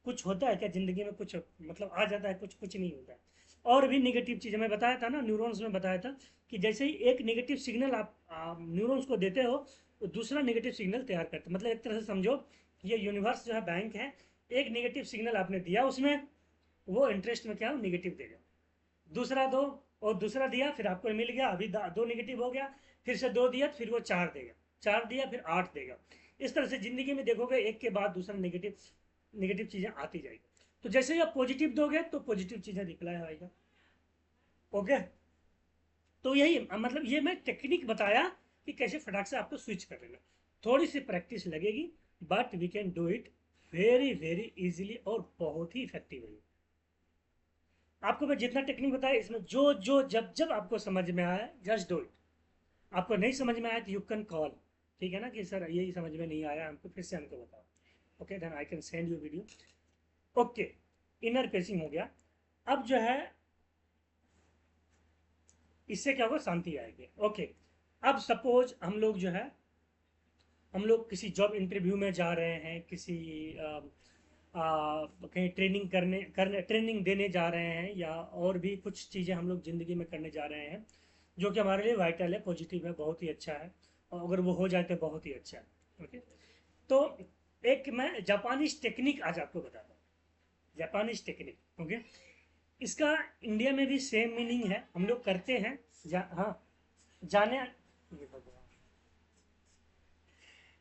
कुछ होता है क्या जिंदगी में? कुछ मतलब आ जाता है? कुछ नहीं होता है। और भी नेगेटिव चीज़ें मैं बताया था ना, न्यूरॉन्स में बताया था कि जैसे ही एक नेगेटिव सिग्नल आप न्यूरॉन्स को देते हो तो दूसरा नेगेटिव सिग्नल तैयार करते हैं। मतलब एक तरह से समझो ये यूनिवर्स जो है बैंक है, एक नेगेटिव सिग्नल आपने दिया उसमें, वो इंटरेस्ट में क्या है, नेगेटिव देगा। दूसरा दो, और दूसरा दिया, फिर आपको मिल गया, अभी दो नेगेटिव हो गया, फिर से दो दिया, फिर वो चार देगा, चार दिया फिर आठ देगा। इस तरह से जिंदगी में देखोगे एक के बाद दूसरा नेगेटिव नेगेटिव चीज़ें आती जाएगी। तो जैसे ही आप पॉजिटिव दोगे तो पॉजिटिव चीज़ें रिप्लाई आएगा। ओके, तो यही मतलब ये मैं टेक्निक बताया कि कैसे फटाक से आपको स्विच कर लेना। थोड़ी सी प्रैक्टिस लगेगी, but we can do it very very easily और बहुत ही इफेक्टिवली। आपको मैं जितना टेक्निक बताया इसमें जो जो जब जब आपको समझ में आया जस्ट डू इट। आपको नहीं समझ में आया तो यू कैन कॉल, ठीक है ना, कि सर यही समझ में नहीं आया हमको, फिर से हमको बताओ। Okay, then I can send you video. Okay, inner pacing हो गया। अब जो है इससे क्या होगा, शांति आएगी। ओके, अब सपोज हम लोग किसी जॉब इंटरव्यू में जा रहे हैं, किसी कहीं ट्रेनिंग करने ट्रेनिंग देने जा रहे हैं, या और भी कुछ चीज़ें हम लोग ज़िंदगी में करने जा रहे हैं जो कि हमारे लिए वाइटल है, पॉजिटिव है, बहुत ही अच्छा है, और अगर वो हो जाए तो बहुत ही अच्छा है। ओके, तो एक मैं जापानीज टेक्निक आज आपको बताता हूँ, जापानीज टेक्निक। ओके, इसका इंडिया में भी सेम मीनिंग है, हम लोग करते हैं। हाँ, जाने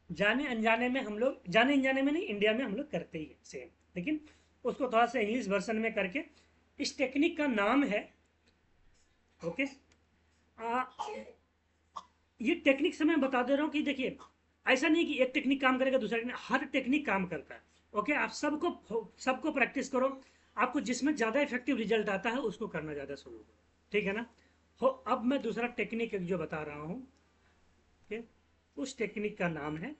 जाने अनजाने में हम लोग, जाने अनजाने में नहीं, इंडिया में हम लोग करते ही हैं सेम, लेकिन उसको थोड़ा सा इंग्लिश वर्जन में करके। इस टेक्निक का नाम है, ओके, ये टेक्निक से मैं बता दे रहा हूँ कि देखिए ऐसा नहीं कि एक टेक्निक काम करेगा दूसरा टेक्निक, हर टेक्निक काम करता है। ओके, आप सबको प्रैक्टिस करो, आपको जिसमें ज़्यादा इफेक्टिव रिजल्ट आता है उसको करना ज़्यादा शुरू करो, ठीक है ना। हो, अब मैं दूसरा टेक्निक जो बता रहा हूँ, ओके, उस टेक्निक का नाम है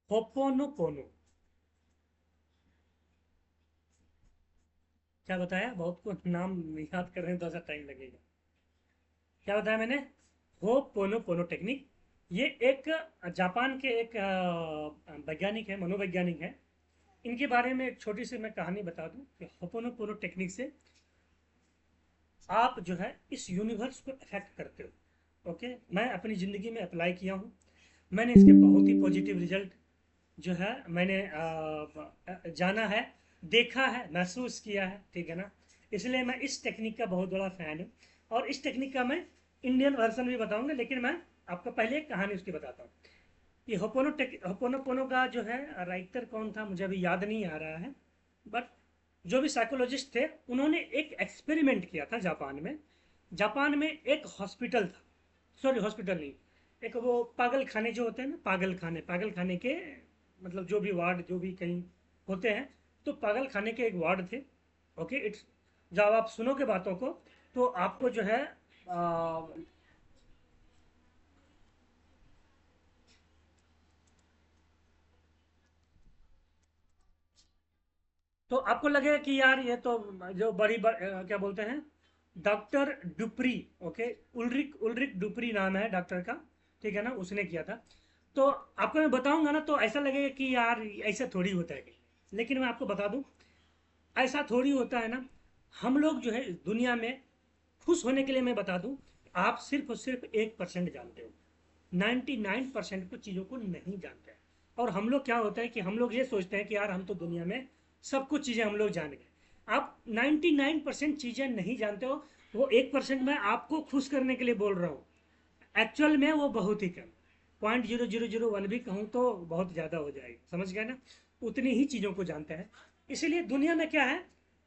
होपोनोपोनो। क्या बताया, बहुत को नाम याद करने में थोड़ा सा टाइम लगेगा। क्या बताया मैंने, होपोनोपोनो टेक्निक। ये एक जापान के एक वैज्ञानिक है, मनोवैज्ञानिक है। इनके बारे में एक छोटी सी मैं कहानी बता दूं कि होपोनोपोनो टेक्निक से आप जो है इस यूनिवर्स को अफेक्ट करते हो। ओके, मैं अपनी ज़िंदगी में अप्लाई किया हूँ, मैंने इसके बहुत ही पॉजिटिव रिजल्ट जो है मैंने जाना है, देखा है, महसूस किया है, ठीक है ना। इसलिए मैं इस टेक्निक का बहुत बड़ा फ़ैन हूँ, और इस टेक्निक का मैं इंडियन वर्जन भी बताऊंगा, लेकिन मैं आपको पहले एक कहानी उसकी बताता हूँ। ये होपोनोपोनो का जो है राइटर कौन था मुझे अभी याद नहीं आ रहा है, बट जो भी साइकोलॉजिस्ट थे उन्होंने एक एक्सपेरिमेंट किया था जापान में। जापान में एक हॉस्पिटल था, सॉरी हॉस्पिटल नहीं, एक वो पागल खाने जो होते हैं ना, पागल खाने के मतलब जो भी वार्ड जो भी कहीं होते हैं, तो पागल खाने के एक वार्ड थे। ओके, इट्स, जब आप सुनोगे बातों को तो आपको जो है तो आपको लगेगा कि यार ये तो जो क्या बोलते हैं, doctor Dupree. Okay, Ulrich Ulrich Dupree नाम है डॉक्टर का, ठीक है ना, उसने किया था। तो आपको मैं बताऊंगा ना तो ऐसा लगेगा कि यार ऐसा थोड़ी होता है कहीं, लेकिन मैं आपको बता दूं ऐसा थोड़ी होता है ना। हम लोग जो है इस दुनिया में खुश होने के लिए मैं बता दूं, आप सिर्फ और सिर्फ 1% जानते हो, 99% कुछ चीज़ों को नहीं जानते हैं। और हम लोग क्या होता है कि हम लोग ये सोचते हैं कि यार हम तो दुनिया में सब कुछ चीज़ें हम लोग जान गए। आप 99% चीज़ें नहीं जानते हो, वो 1% मैं आपको खुश करने के लिए बोल रहा हूँ, एक्चुअल में वो बहुत ही कम, 0.0001 भी कहूँ तो बहुत ज़्यादा हो जाएगी, समझ गए ना। उतनी ही चीज़ों को जानते हैं। इसीलिए दुनिया में क्या है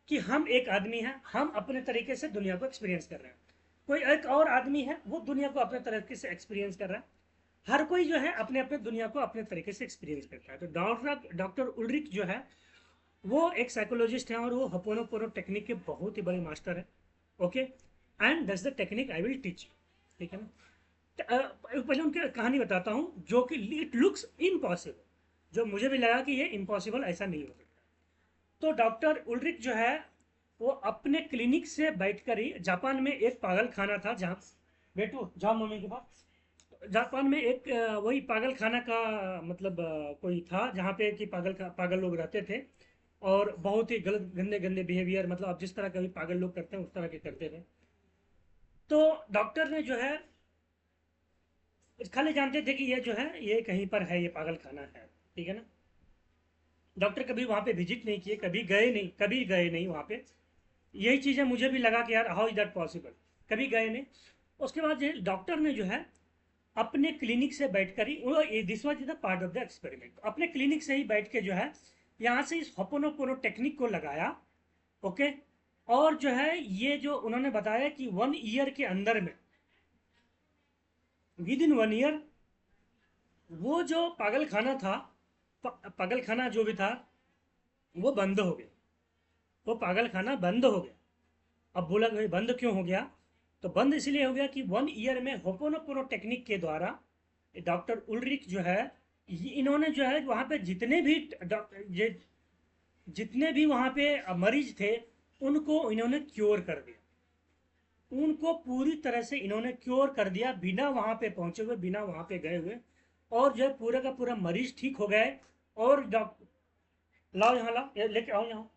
कि हम एक आदमी हैं, हम अपने तरीके से दुनिया को एक्सपीरियंस कर रहे हैं, कोई एक और आदमी है वो दुनिया को अपने तरीके से एक्सपीरियंस कर रहा है। हर कोई जो है अपने अपने दुनिया को अपने तरीके से एक्सपीरियंस करता है। तो डॉक्टर उल्रिक जो है वो एक साइकोलॉजिस्ट है, और वो हपोनोपोनो टेक्निक के बहुत ही बड़े मास्टर है। Okay, and that's the technique I will teach you, ठीक है ना। पहले उनकी कहानी बताता हूँ जो कि इट लुक्स इम्पॉसिबल, जो मुझे भी लगा कि ये इम्पॉसिबल, ऐसा नहीं हो सकता। तो डॉक्टर उल्रिक जो है वो अपने क्लिनिक से बैठकर ही, जापान में एक पागल खाना था जहाँ, बेटू जाओ मम्मी के पास। जापान में एक वही पागल खाना का मतलब कोई था जहाँ पे कि पागल लोग रहते थे, और बहुत ही गलत गंदे गंदे बिहेवियर, मतलब आप जिस तरह के भी पागल लोग करते हैं उस तरह के करते थे। तो डॉक्टर ने जो है खाली जानते थे कि ये जो है ये कहीं पर है, ये पागल खाना है, ठीक है ना। डॉक्टर कभी वहाँ पे विजिट नहीं किए, कभी गए नहीं वहाँ पे। यही चीज़ें मुझे भी लगा कि यार हाउ इज दैट पॉसिबल, कभी गए नहीं। उसके बाद जो डॉक्टर ने जो है अपने क्लिनिक से बैठकर ही, वो this was the part of the experiment, अपने क्लिनिक से ही बैठ के जो है यहाँ से इस होपोनोपोनो टेक्निक को लगाया। ओके। और जो है ये जो उन्होंने बताया कि 1 ईयर के अंदर में, विद इन 1 ईयर, वो जो पागल खाना था, पागल खाना जो भी था वो बंद हो गया, वो पागल खाना बंद हो गया। अब बोला कि भाई बंद क्यों हो गया, तो बंद इसलिए हो गया कि 1 ईयर में होपोनोपोनो टेक्निक के द्वारा डॉक्टर उल्रिक जो है, इन्होंने जो है वहाँ पे जितने भी वहाँ पे मरीज थे उनको इन्होंने क्योर कर दिया, उनको पूरी तरह से इन्होंने क्योर कर दिया, बिना वहाँ पे पहुँचे हुए, बिना वहाँ पे गए हुए। और जो है पूरा का पूरा मरीज ठीक हो गए। और डॉक्टर, लाओ यहाँ, लाओ लेके आओ यहाँ।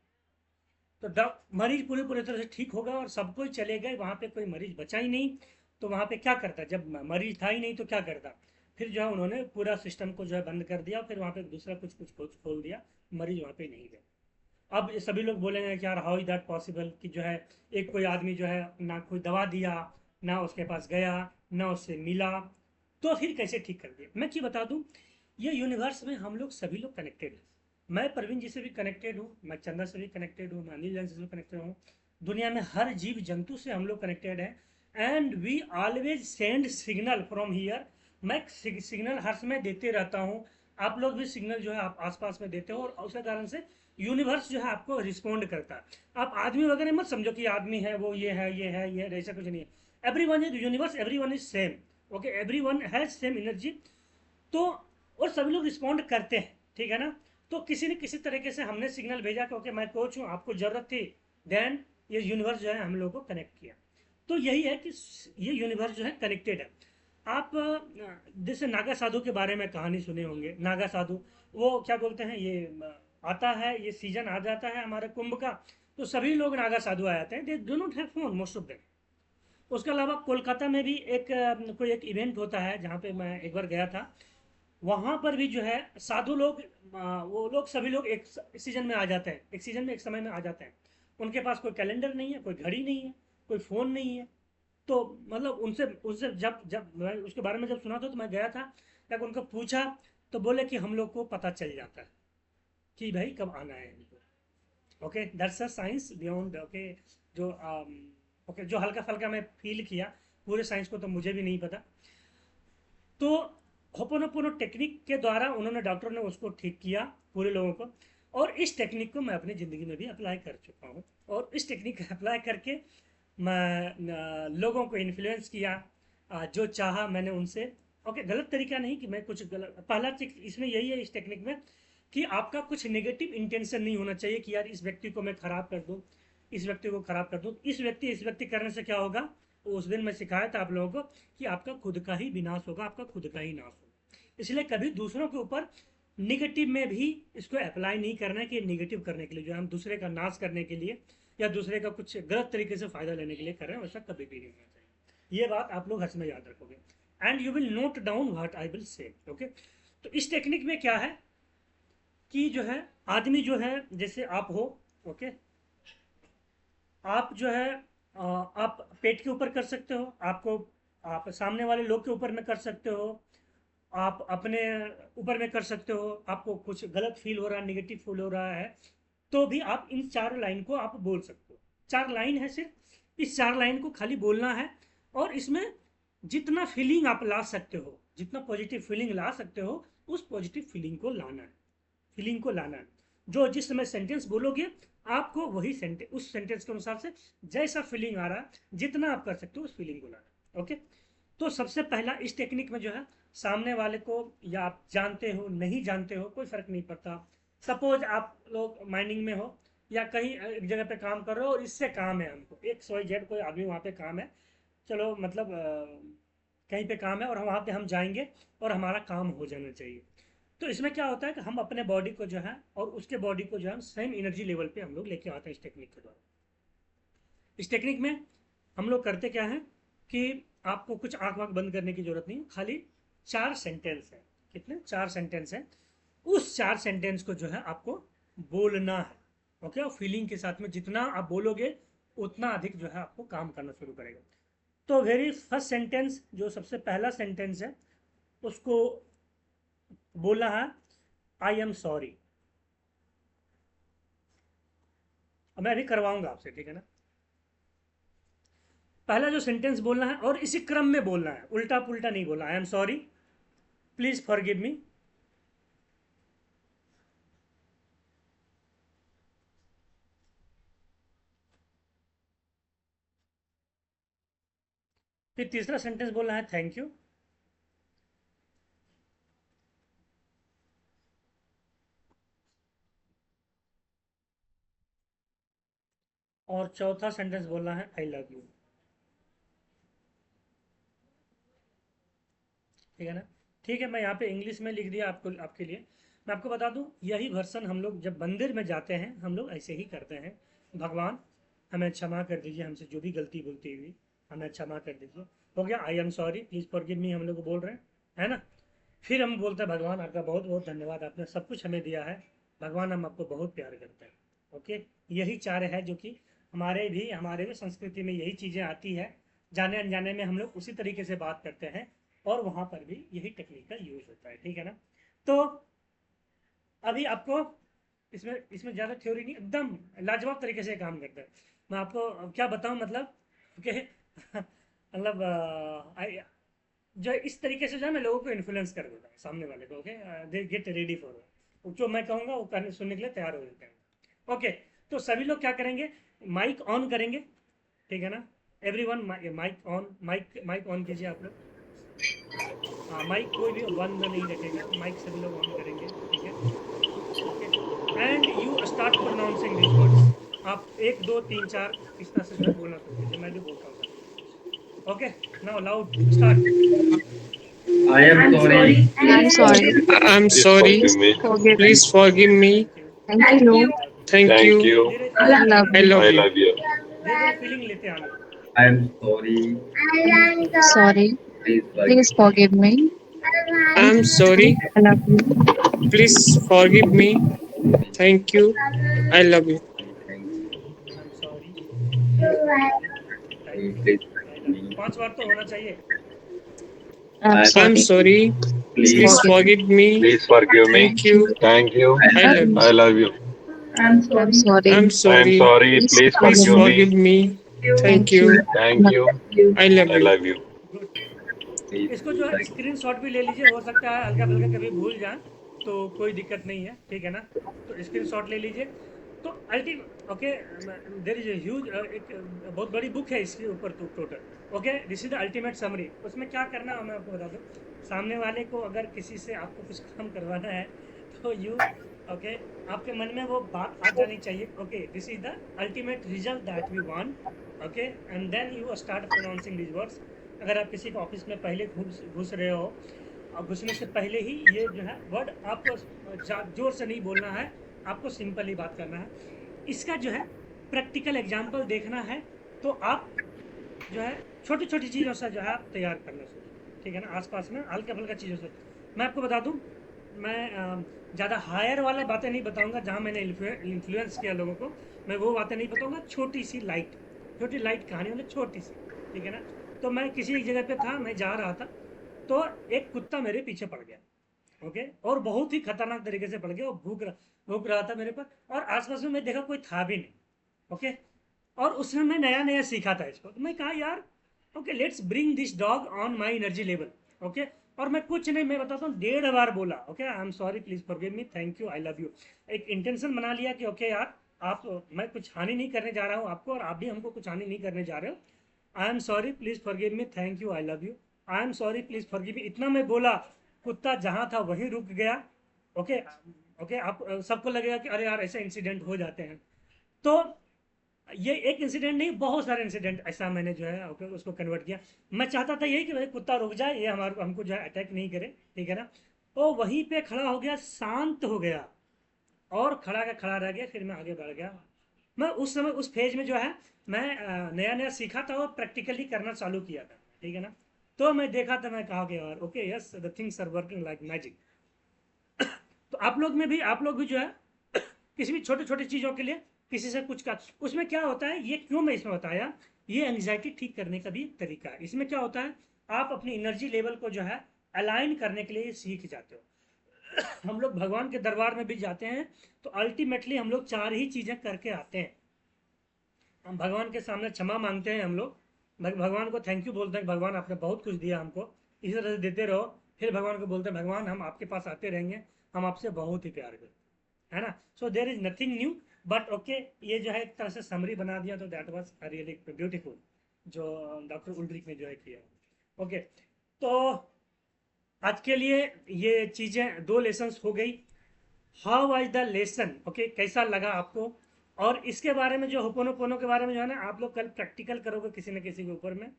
तो मरीज पूरी पूरी तरह से ठीक हो गया और सब कोई चले गए, वहाँ पे कोई मरीज बचा ही नहीं। तो वहाँ पे क्या करता, जब मरीज था ही नहीं तो क्या करता। फिर जो है उन्होंने पूरा सिस्टम को जो है बंद कर दिया, फिर वहाँ पे दूसरा कुछ कुछ कुछ खोल दिया, मरीज वहाँ पे नहीं गए। अब ये सभी लोग बोलेंगे कि यार हाउ इज दैट पॉसिबल, कि जो है एक कोई आदमी जो है ना कोई दवा दिया, ना उसके पास गया, ना उससे मिला, तो फिर कैसे ठीक कर दिया। मैं क्या बता दूं, ये यूनिवर्स में हम लोग सभी लोग कनेक्टेड हैं। मैं प्रवीण जी से भी कनेक्टेड हूँ, मैं चंदा से भी कनेक्टेड हूँ, मैं अनिल जैन से भी कनेक्टेड हूँ। दुनिया में हर जीव जंतु से हम लोग कनेक्टेड हैं। And we always send signal from here. मैं सिग्नल हर समय देते रहता हूँ, आप लोग भी सिग्नल जो है आप आसपास में देते हो, और उसी कारण से यूनिवर्स जो है आपको रिस्पॉन्ड करता है। आप आदमी वगैरह मत समझो कि आदमी है वो ये है ये है ये है, ऐसा कुछ नहीं है। Every one is universe, every one is same. Okay, every one has same energy. तो और सभी लोग रिस्पॉन्ड करते हैं, ठीक है ना। तो किसी न किसी तरीके से हमने सिग्नल भेजा कि ओके मैं कोच हूँ, आपको ज़रूरत थी, देन ये यूनिवर्स जो है हम लोग को कनेक्ट किया। तो यही है कि ये यूनिवर्स जो है कनेक्टेड है। आप जैसे नागा साधु के बारे में कहानी सुने होंगे। नागा साधु, वो क्या बोलते हैं, ये आता है, ये सीजन आ जाता है हमारे कुंभ का, तो सभी लोग नागा साधु आ जाते हैं। They do not have phone most of them. उसके अलावा कोलकाता में भी एक कोई एक इवेंट होता है जहाँ पे मैं एक बार गया था। वहाँ पर भी जो है साधु लोग, वो लोग सभी लोग एक सीजन में आ जाते हैं, एक सीजन में एक समय में आ जाते हैं। उनके पास कोई कैलेंडर नहीं है, कोई घड़ी नहीं है, कोई फ़ोन नहीं है। तो मतलब उनसे उनसे जब जब मैं उसके बारे में जब सुना था तो मैं गया था, जब उनको पूछा तो बोले कि हम लोग को पता चल जाता है कि भाई कब आना है इनको। Okay, that's a science beyond. Okay, जो ओके जो हल्का फल्का मैं फील किया, पूरे साइंस को तो मुझे भी नहीं पता। तो होपोनोपोनो टेक्निक के द्वारा उन्होंने, डॉक्टर ने उसको ठीक किया पूरे लोगों को। और इस टेक्निक को मैं अपनी ज़िंदगी में भी अप्लाई कर चुका हूँ, और इस टेक्निक को अप्लाई करके मैं लोगों को इन्फ्लुएंस किया। जो चाहा मैंने उनसे। ओके, गलत तरीका नहीं कि मैं कुछ गलत, पहला चीज इसमें यही है इस टेक्निक में कि आपका कुछ नेगेटिव इंटेंशन नहीं होना चाहिए कि यार इस व्यक्ति को मैं खराब कर दूं, इस व्यक्ति को खराब कर दूं। इस व्यक्ति करने से क्या होगा, उस दिन मैं सिखाया था आप लोगों को कि आपका खुद का ही विनाश होगा, आपका खुद का ही नाश होगा। इसलिए कभी दूसरों के ऊपर निगेटिव में भी इसको अप्लाई नहीं करना है कि निगेटिव करने के लिए, जो हम दूसरे का नाश करने के लिए या दूसरे का कुछ गलत तरीके से फायदा लेने के लिए कर रहे हैं, वैसा कभी भी नहीं होना चाहिए। ये बात आप लोग हर समय याद रखोगे, and you will note down what I will say. Okay, तो इस टेक्निक में क्या है कि जो है आदमी जो है, जैसे आप हो, ओके, आप जो है आप पेट के ऊपर कर सकते हो, आपको आप सामने वाले लोग के ऊपर में कर सकते हो, आप अपने ऊपर में कर सकते हो। आपको कुछ गलत फील हो रहा है, निगेटिव फील हो रहा है, तो भी आप इन 4 लाइन को आप बोल सकते हो। 4 लाइन है सिर्फ, इस 4 लाइन को खाली बोलना है। और इसमें जितना फीलिंग आप ला सकते हो, जितना पॉजिटिव फीलिंग ला सकते हो, उस पॉजिटिव फीलिंग को लाना है, फीलिंग को लाना है। जो जिस समय सेंटेंस बोलोगे, आपको वही सेंटेंस, उस सेंटेंस के अनुसार से जैसा फीलिंग आ रहा है, जितना आप कर सकते हो उस फीलिंग को लाना है। ओके, तो सबसे पहला इस टेक्निक में जो है, सामने वाले को, या आप जानते हो नहीं जानते हो कोई फर्क नहीं पड़ता। सपोज आप लोग माइनिंग में हो, या कहीं एक जगह पे काम कर रहे हो और इससे काम है हमको, XYZ कोई आदमी वहाँ पे काम है, चलो मतलब कहीं पे काम है और वहाँ पे हम जाएंगे और हमारा काम हो जाना चाहिए। तो इसमें क्या होता है कि हम अपने बॉडी को जो है और उसके बॉडी को जो है सेम एनर्जी लेवल पे हम लोग लेके आते हैं इस टेक्निक के द्वारा। इस टेक्निक में हम लोग करते क्या है कि आपको कुछ आंख वाँख बंद करने की जरूरत नहीं, खाली 4 सेंटेंस है। कितने? 4 सेंटेंस है। उस 4 सेंटेंस को जो है आपको बोलना है। ओके, और फीलिंग के साथ में जितना आप बोलोगे उतना अधिक जो है आपको काम करना शुरू करेगा। तो वेरी फर्स्ट सेंटेंस, जो सबसे पहला सेंटेंस है, उसको बोलना है आई एम सॉरी। मैं अभी करवाऊंगा आपसे, ठीक है ना। पहला जो सेंटेंस बोलना है और इसी क्रम में बोलना है, उल्टा पुल्टा नहीं बोलना। I am sorry, please forgive me, फिर तीसरा सेंटेंस बोलना है थैंक यू, और चौथा सेंटेंस बोलना है आई लव यू। ठीक है ना। ठीक है, मैं यहाँ पे इंग्लिश में लिख दिया आपको, आपके लिए। मैं आपको बता दूं, यही वर्सन हम लोग जब मंदिर में जाते हैं हम लोग ऐसे ही करते हैं। भगवान हमें क्षमा कर दीजिए, हमसे जो भी गलती बोलती हुई हमें क्षमा कर दीजिए। हो गया, I am sorry, please forgive me, हम लोग बोल रहे हैं, है ना। फिर हम बोलते हैं भगवान आपका बहुत बहुत धन्यवाद, आपने सब कुछ हमें दिया है, भगवान हम आपको बहुत प्यार करते हैं। ओके, यही चार है जो कि हमारे भी संस्कृति में यही चीज़ें आती है। जाने अनजाने में हम लोग उसी तरीके से बात करते हैं और वहाँ पर भी यही टेक्निक का यूज होता है, ठीक है ना। तो अभी आपको इसमें इसमें ज़्यादा थ्योरी नहीं, एकदम लाजवाब तरीके से काम करता है। मैं आपको क्या बताऊँ, मतलब कि मतलब जो इस तरीके से जो है मैं लोगों को इन्फ्लुएंस कर देता हूँ, सामने वाले को। Okay, they get ready for जो मैं कहूँगा वो करने सुनने के लिए तैयार हो जाते हैं। ओके, तो सभी लोग क्या करेंगे, माइक ऑन करेंगे, ठीक है ना। Everyone mic on, mic mic on कीजिए आप लोग। हाँ, माइक कोई भी बंद नहीं रखेगा, माइक सभी लोग ऑन करेंगे, ठीक है। Okay, and you start pronouncing this words. आप 1 2 3 4 इस तरह से जो है बोलना शुरू कीजिए, मैं भी बोलता हूँ sir. Okay, now loud start. I am sorry. I'm sorry. I'm Please sorry. forgive me. Forgive me. Please forgive me. Thank you, Thank you. I love you. Thank Thank you. you. धीरे I feeling लेते love आना, I you. love I you. love you. धीरे धीरे feeling लेते आना। I am sorry. Sorry. Please Please forgive me. forgive me. Thank I'm you. sorry. I love you. Please forgive me. Thank Thank you. I love you. thank I am sorry, you. Thank you, Please I forgive love you, me. 5 बार तो होना चाहिए। I'm I I'm sorry. sorry. Please please Please forgive me. forgive me. Please forgive me. Thank you. Thank you. I I Love love you. you. I love you. I'm I'm sorry. I am sorry. sorry. Please Please Please forgive forgive me. me. forgive me. Thank Thank you. you. Thank Love you. you. I love I you. love you. Good. please इसको जो है forgive screen shot भी ले लीजिए, हो सकता है हल्का फुल्का कभी भूल जाए तो कोई दिक्कत नहीं है, ठीक है ना। तो स्क्रीन शॉट ले लीजिए। तो अल्टी ओके, देर इज ह्यूज, एक बहुत बड़ी बुक है इसके ऊपर तो total. Okay, this is the ultimate summary. उसमें क्या करना है मैं आपको बता दूँ, सामने वाले को अगर किसी से आपको कुछ काम करवाना है तो यू ओके, आपके मन में वो बात आ जानी चाहिए। Okay, this is the ultimate result that we want. Okay, and then you start pronouncing this words. अगर आप किसी के ऑफिस में पहले घुस घुस रहे हो और घुसने से पहले ही ये जो है वर्ड आपको जोर से नहीं बोलना है, आपको सिंपल ही बात करना है। इसका जो है प्रैक्टिकल एग्जाम्पल देखना है तो आप जो है छोटी छोटी चीज़ों से जो है आप तैयार करना शुरू, ठीक है ना। आसपास में हल्का फुल्का चीज़ों से मैं आपको बता दूं, मैं ज़्यादा हायर वाला बातें नहीं बताऊंगा जहां मैंने इन्फ्लुएंस किया लोगों को, मैं वो बातें नहीं बताऊंगा। छोटी लाइट कहानी मतलब छोटी सी, ठीक है ना। तो मैं किसी एक जगह पे था, मैं जा रहा था, तो एक कुत्ता मेरे पीछे पड़ गया। ओके, और बहुत ही खतरनाक तरीके से पड़ गया, और भूख रहा था मेरे पर, और आसपास में मैं देखा कोई था भी नहीं। ओके, और उसमें मैं नया नया सीखा था इसको, तो मैं कहा यार okay let's bring this dog on my energy level. Okay, और मैं कुछ नहीं, मैं बताता हूँ 1.5 बार बोला okay, I am sorry, please forgive me, thank you, I love you. एक इंटेंशन बना लिया कि ओके यार, आप मैं कुछ हानि नहीं करने जा रहा हूँ आपको, और आप भी हमको कुछ हानि नहीं करने जा रहे हो। I am sorry, please forgive me, thank you, I love you. I am sorry, please forgive me, इतना मैं बोला, कुत्ता जहाँ था वहीं रुक गया। ओके, ओके, आप सबको लगेगा कि अरे यार ऐसे इंसिडेंट हो जाते हैं, तो ये एक इंसिडेंट नहीं, बहुत सारे इंसिडेंट ऐसा मैंने जो है उसको कन्वर्ट किया। मैं चाहता था यही कि भाई कुत्ता रुक जाए, ये हमारे हमको जो है अटैक नहीं करे, ठीक है ना। वो वहीं पे खड़ा हो गया, शांत हो गया और खड़ा का खड़ा रह गया। फिर मैं आगे बढ़ गया। मैं उस समय उस फेज में जो है मैं नया नया सीखा था और प्रैक्टिकली करना चालू किया था, ठीक है ना। तो मैं देखा था, मैं कहा कि यार okay yes the things are working like magic. तो आप लोग भी जो है किसी भी छोटी छोटी चीज़ों के लिए किसी से कुछ का, उसमें क्या होता है, ये क्यों मैं इसमें बताया, ये एंग्जाइटी ठीक करने का भी तरीका है। इसमें क्या होता है, आप अपनी एनर्जी लेवल को जो है अलाइन करने के लिए सीख जाते हो। हम लोग भगवान के दरबार में भी जाते हैं तो अल्टीमेटली हम लोग 4 ही चीज़ें करके आते हैं। हम भगवान के सामने क्षमा मांगते हैं, हम लोग भगवान को थैंक यू बोलते हैं, भगवान आपने बहुत कुछ दिया हमको, इसी तरह से देते रहो। फिर भगवान को बोलते हैं भगवान हम आपके पास आते रहेंगे, हम आपसे बहुत ही प्यार करते हैं, है ना। So there is nothing new but okay, ये जो है एक तरह से समरी बना दिया, तो दैट वाज रियली ब्यूटीफुल जो डॉक्टर उल्ड्रिक ने जो है किया। ओके, तो आज के लिए ये चीज़ें 2 लेसन्स हो गई। How was the lesson, okay, कैसा लगा आपको। और इसके बारे में जो होपोनोपोनो के बारे में जो है ना, आप लोग कल प्रैक्टिकल करोगे किसी न किसी के ऊपर में,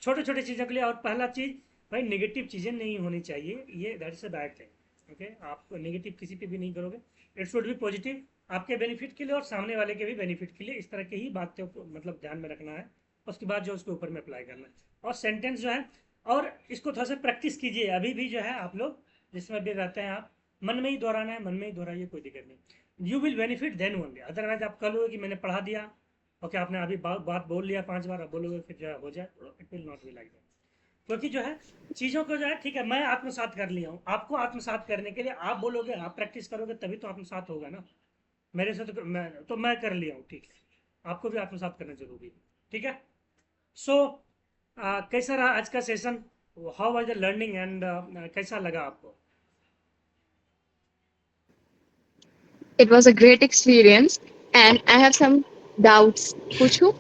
छोटे छोटे चीज़ों के लिए। और पहला चीज़ भाई, नेगेटिव चीज़ें नहीं होनी चाहिए, ये that is a bad thing. Okay, आप नेगेटिव किसी पे भी नहीं करोगे, इट शुड बी पॉजिटिव, आपके बेनिफिट के लिए और सामने वाले के भी बेनिफिट के लिए। इस तरह की ही बातों को मतलब ध्यान में रखना है, उसके बाद जो उसके ऊपर में अप्लाई करना है। और सेंटेंस जो है, और इसको थोड़ा सा प्रैक्टिस कीजिए अभी भी जो है, आप लोग जिसमें भी रहते हैं आप मन में ही दोहराना है, मन में ही दोहराइए, कोई दिक्कत नहीं। You will benefit then only, otherwise आप कल हो कि मैंने पढ़ा दिया, ओके आपने अभी बात बोल लिया 5 बार, अब बोलोगे फिर जो है हो जाए, it will not be like that. क्योंकि जो है चीज़ों को जो है, ठीक है मैं आत्मसात कर लिया हूँ, आपको आत्मसात करने के लिए आप बोलोगे, आप प्रैक्टिस करोगे तभी तो आत्मसात होगा ना। मेरे से तो मैं कर लिया हूँ, ठीक है, आपको भी आत्मसात करना जरूरी है, ठीक है। सो कैसा रहा आज का session, how was the learning and कैसा लगा आपको। It was a great experience, and I have some doubts. पूछूं?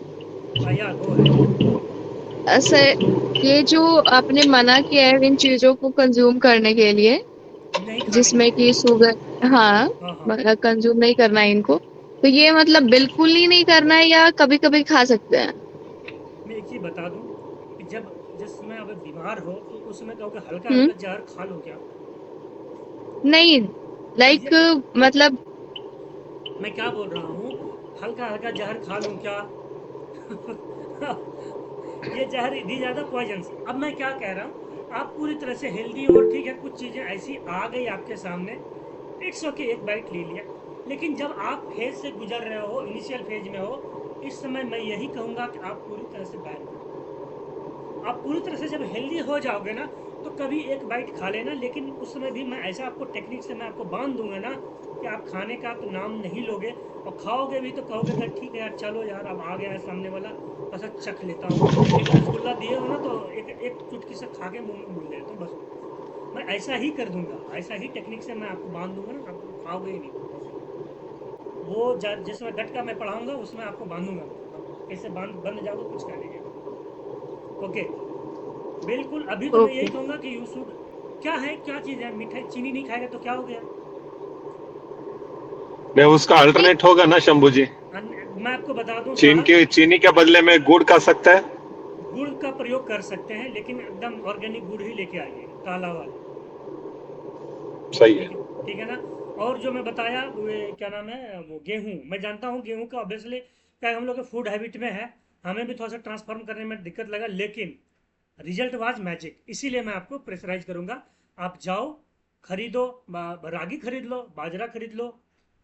या गो है। सर, ये जो आपने मना किया है इन चीजों को कंज्यूम करने के लिए, नहीं खाने के जिसमें लिए। कि शुगर, हाँ, हाँ हाँ। कंज्यूम नहीं करना है इनको, तो ये मतलब बिल्कुल ही नहीं करना है या कभी कभी खा सकते हैं? मैं एक चीज़ बता दूं कि जब जिस समय आप बीमार हो तो उस समय कहोगे हल्का हम्म। हल्का जहर खा लो क्या। नहीं, लाइक, ये मतलब, मैं क्या बोल रहा हूँ, हल्का हल्का जहर खा लूँ क्या। ये जहर दीज आर द पॉइजन्स। अब मैं क्या कह रहा हूँ, आप पूरी तरह से हेल्दी हो, ठीक है, कुछ चीज़ें ऐसी आ गई आपके सामने, इट्स ओके, एक बाइट ले लिया। लेकिन जब आप फेज से गुजर रहे हो, इनिशियल फेज में हो, इस समय मैं यही कहूँगा कि आप पूरी तरह से बैन करो। आप पूरी तरह से जब हेल्दी हो जाओगे ना, तो कभी एक बाइट खा लेना, लेकिन उस समय भी मैं ऐसा आपको टेक्निक से मैं आपको बांध दूंगा ना कि आप खाने का तो नाम नहीं लोगे, और खाओगे भी तो कहोगे कि ठीक है यार, चलो यार अब आ गया है सामने वाला, बस अब चख लेता हूँ। एक रसगुल्ला दिए हो ना तो एक चुटकी से खा के मुंह में मिल लेता हूँ बस। मैं ऐसा ही कर दूंगा, ऐसा ही टेक्निक से मैं आपको बांध दूंगा ना, आप खाओगे ही नहीं। वो जिसमें गट का मैं पढ़ाऊंगा उसमें आपको बांधूंगा, कैसे बंद जाओगे कुछ कहने के। ओके, बिल्कुल। अभी तो मैं ओके। यही कहूँगा कि यू शुड, क्या है, क्या चीज़ है, मिठाई चीनी नहीं खाएगा तो क्या हो गया। नहीं, उसका अल्टरनेट होगा ना शंभू जी। मैं आपको बता दूं साहब, चीनी के बदले में गुड़ खा सकता है। गुड़ का प्रयोग कर सकते हैं, लेकिन एकदम ऑर्गेनिक गुड़ ही लेके आइए, काला वाला। सही है। ठीक है, ठीक है ना। और जो मैं बताया वो क्या नाम है, वो गेहूँ, मैं जानता हूँ गेहूँ का ऑब्वियसली क्या हम लोग के फूड हैबिट में है, हमें भी थोड़ा सा ट्रांसफॉर्म करने में दिक्कत लगा, लेकिन रिजल्ट वाज मैजिक। इसीलिए मैं आपको प्रेशराइज करूंगा, आप जाओ खरीदो, रागी खरीद लो, बाजरा खरीद लो,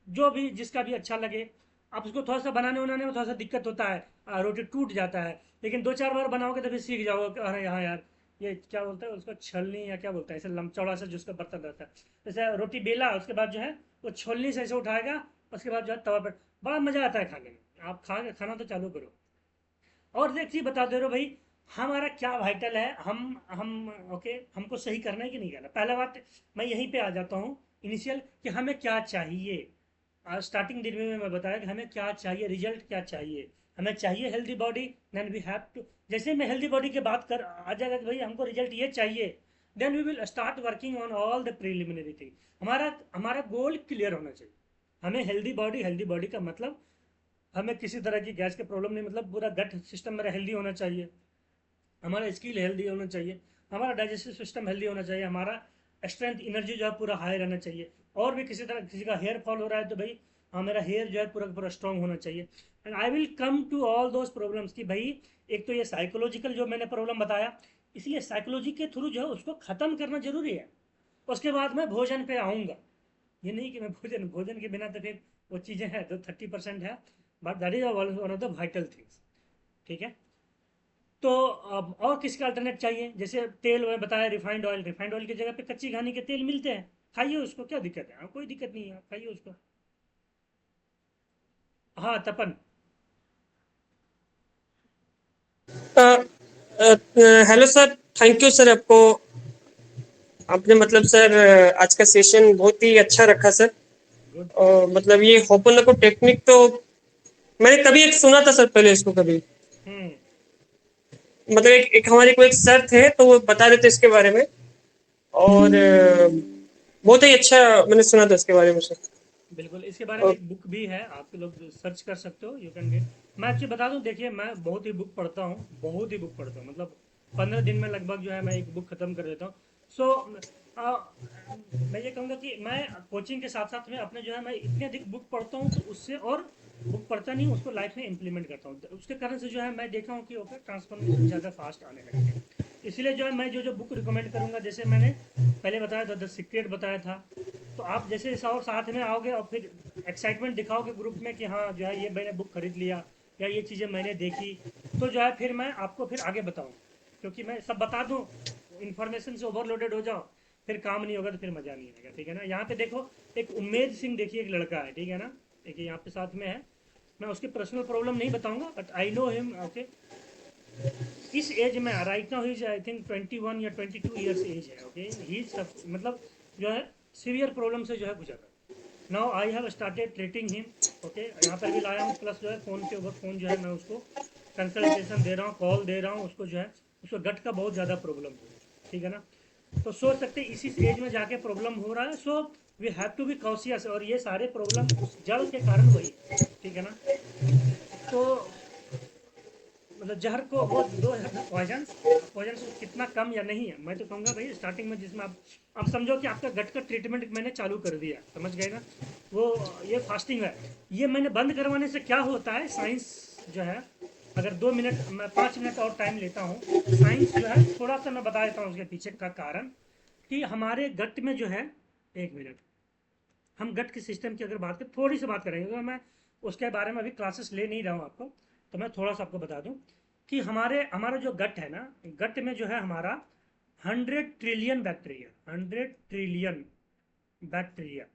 जो भी जिसका भी अच्छा लगे। आप उसको थोड़ा सा बनाने बनाने में थोड़ा सा दिक्कत होता है, रोटी टूट जाता है, लेकिन 2-4 बार बनाओगे तो फिर सीख जाओगे कि अरे हाँ यार, ये क्या बोलते हैं उसको, छलनी या क्या बोलते हैं, ऐसे चौड़ा सा जिसका बर्तन रहता है, जैसे रोटी बेला उसके बाद जो है वो छोलनी से ऐसे उठाएगा, उसके बाद जो है तवा पर, बड़ा मजा आता है खाने में। आप खाना तो चालू करो। और देखिए बता दे रहे हो भाई, हमारा क्या वाइटल है, हम ओके, हमको सही करना है कि नहीं करना। पहला बात मैं यहीं पे आ जाता हूँ इनिशियल, कि हमें क्या चाहिए। स्टार्टिंग दिन में मैं बताया कि हमें क्या चाहिए, रिजल्ट क्या चाहिए। हमें चाहिए healthy body, then we have to, जैसे मैं हेल्दी बॉडी की बात कर आ जाएगा कि भाई हमको रिजल्ट ये चाहिए, then we will start working on all the preliminary thing. हमारा हमारा गोल क्लियर होना चाहिए। हमें हेल्दी बॉडी का मतलब हमें किसी तरह की गैस की प्रॉब्लम नहीं, मतलब पूरा गट सिस्टम मेरा हेल्दी होना चाहिए, हमारा स्किल हेल्दी होना चाहिए, हमारा डाइजेस्टिव सिस्टम हेल्दी होना चाहिए, हमारा स्ट्रेंथ एनर्जी जो है पूरा हाई रहना चाहिए। और भी किसी तरह किसी का हेयर फॉल हो रहा है तो भाई हाँ मेरा हेयर जो है पूरा पूरा स्ट्रॉन्ग होना चाहिए। And I will come to all those problems कि भाई एक तो ये साइकोलॉजिकल जो मैंने प्रॉब्लम बताया, इसलिए साइकोलॉजी के थ्रू जो है उसको ख़त्म करना जरूरी है। उसके बाद मैं भोजन पे आऊँगा। ये नहीं कि मैं भोजन भोजन के बिना तो फिर वो चीज़ें हैं जो 30% है, but that is one of the vital things. ठीक है। तो अब और किसका अल्टरनेट चाहिए, जैसे तेल में बताया रिफाइंड ऑयल की जगह पे कच्ची घानी के तेल मिलते हैं, खाइए उसको, क्या दिक्कत है, कोई दिक्कत नहीं है, खाइए उसको। हाँ Tapan. Hello sir, thank you sir. आपको आपने मतलब सर आज का सेशन बहुत ही अच्छा रखा सर। गुड। और मतलब ये होपोनोको टेक्निक तो मैंने कभी एक सुना था सर, पहले इसको कभी, हम्म। मतलब एक हमारे को एक सर थे तो वो बता रहे थे इसके बारे में। और बहुत ही अच्छा मैंने सुना था इसके बारे में सर। बिल्कुल, इसके बारे में और एक बुक भी है, आप लोग सर्च कर सकते हो, यू कैन गेट। मैं एक्चुअली बता दूं, देखिए मैं बहुत ही बुक पढ़ता हूँ, बहुत ही बुक पढ़ता हूँ, मतलब 15 दिन में लगभग जो है मैं एक बुक खत्म कर देता हूँ। सो मैं ये कहूँगा कि मैं कोचिंग के साथ साथ में अपने जो है मैं इतनी अधिक बुक पढ़ता हूँ, तो उससे और बुक पढ़ता नहीं हूँ, उसको लाइफ में इम्प्लीमेंट करता हूँ, उसके कारण से जो है मैं देखा हूँ कि ओके ट्रांसफॉर्मेशन ज़्यादा फास्ट आने लगती है। इसलिए जो है मैं जो जो बुक रिकमेंड करूँगा, जैसे मैंने पहले बताया था द सीक्रेट बताया था, तो आप जैसे और साथ में आओगे और फिर एक्साइटमेंट दिखाओगे ग्रुप में कि हाँ जो है ये मैंने बुक खरीद लिया या ये चीज़ें मैंने देखी, तो जो है फिर मैं आपको फिर आगे बताऊँ, क्योंकि मैं सब बता दूँ इन्फॉर्मेशन से ओवरलोडेड हो जाओ, फिर काम नहीं होगा तो फिर मज़ा नहीं आएगा। ठीक है ना। यहाँ पे देखो एक उम्मेद सिंह, देखिए एक लड़का है, ठीक है ना, देखिए यहाँ पे साथ में है। मैं उसकी पर्सनल प्रॉब्लम नहीं बताऊंगा, but I know him. Okay. इस एज में right now he I think 21 या 22 ईयर्स एज है। ओके। ही मतलब जो है सीवियर प्रॉब्लम से जो है गुजर रहा है। Now I have started treating him. Okay. यहाँ पर भी लाया हूँ, प्लस जो है फ़ोन के ऊपर फ़ोन जो है मैं उसको कंसल्टेशन दे रहा हूँ, कॉल दे रहा हूँ उसको, जो है उसको गट का बहुत ज़्यादा प्रॉब्लम है। ठीक है ना। तो सोच सकते हैं इसी एज में जाके प्रॉब्लम हो रहा है। So we have to be cautious, और ये सारे प्रॉब्लम उस जड़ के कारण वही है। ठीक है ना। तो मतलब जहर को वो दो पॉइजन्स, पॉइजन्स कितना कम या नहीं है, मैं तो कहूँगा भाई स्टार्टिंग में जिसमें आप समझो कि आपका गट का ट्रीटमेंट मैंने चालू कर दिया, समझ गए ना। वो ये फास्टिंग है, ये मैंने बंद करवाने से क्या होता है, साइंस जो है, अगर 2 मिनट मैं 5 मिनट और टाइम लेता हूँ, साइंस जो है थोड़ा सा मैं बता देता हूँ उसके पीछे का कारण, कि हमारे गट में जो है, 1 मिनट, हम गट के सिस्टम की अगर बात करें, थोड़ी सी बात करेंगे, तो मैं उसके बारे में अभी क्लासेस ले नहीं रहा हूँ आपको, तो मैं थोड़ा सा आपको बता दूँ कि हमारा जो गट है ना, गट में जो है हमारा 100 trillion bacteria, 100 trillion bacteria,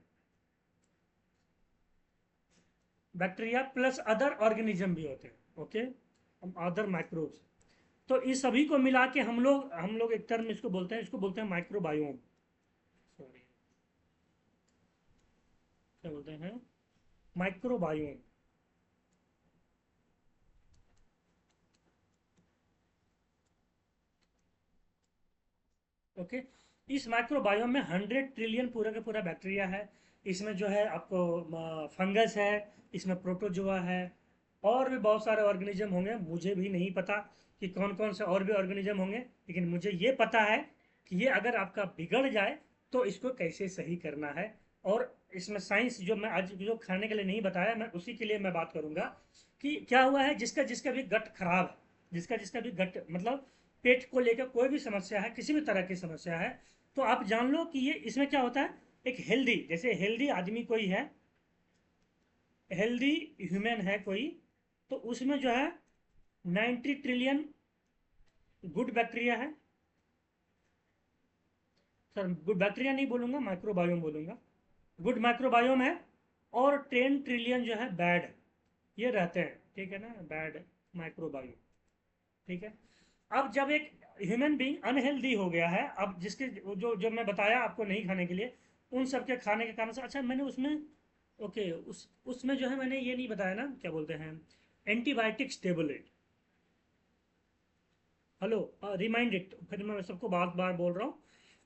bacteria plus other organism भी होते हैं। ओके। Other microbes. तो इस सभी को मिला के हम लोग एक टर्म इसको बोलते हैं, माइक्रोबायोम। सॉरी, क्या बोलते हैं, माइक्रोबायोम। ओके। इस माइक्रोबायोम में 100 ट्रिलियन पूरा का पूरा बैक्टीरिया है। इसमें जो है आपको फंगस है, इसमें प्रोटोजोआ है, और भी बहुत सारे ऑर्गेनिज्म होंगे, मुझे भी नहीं पता कि कौन कौन से और भी ऑर्गेनिज्म होंगे, लेकिन मुझे ये पता है कि ये अगर आपका बिगड़ जाए तो इसको कैसे सही करना है। और इसमें साइंस जो मैं आज जो खाने के लिए नहीं बताया, मैं उसी के लिए मैं बात करूंगा कि क्या हुआ है, जिसका जिसका भी गट खराब है, जिसका जिसका भी गट मतलब पेट को लेकर कोई भी समस्या है, किसी भी तरह की समस्या है, तो आप जान लो कि ये इसमें क्या होता है, एक हेल्दी, जैसे हेल्दी आदमी कोई है, हेल्दी ह्यूमन है कोई, तो उसमें जो है 90 ट्रिलियन गुड बैक्टीरिया है। सर गुड बैक्टीरिया नहीं बोलूँगा, माइक्रोबायोम बोलूँगा। गुड माइक्रोबायोम है, और 10 ट्रिलियन जो है बैड, ये रहते हैं। ठीक है ना, बैड माइक्रोबायोम। ठीक है। अब जब एक ह्यूमन बीइंग अनहेल्दी हो गया है, अब जिसके जो जो मैं बताया आपको नहीं खाने के लिए, उन सब के खाने के कारण से, अच्छा मैंने उसमें, ओके, उसमें जो है मैंने ये नहीं बताया ना, क्या बोलते हैं, antibiotics tablet. Hello, remind it, फिर मैं सबको बार बार बोल रहा हूँ,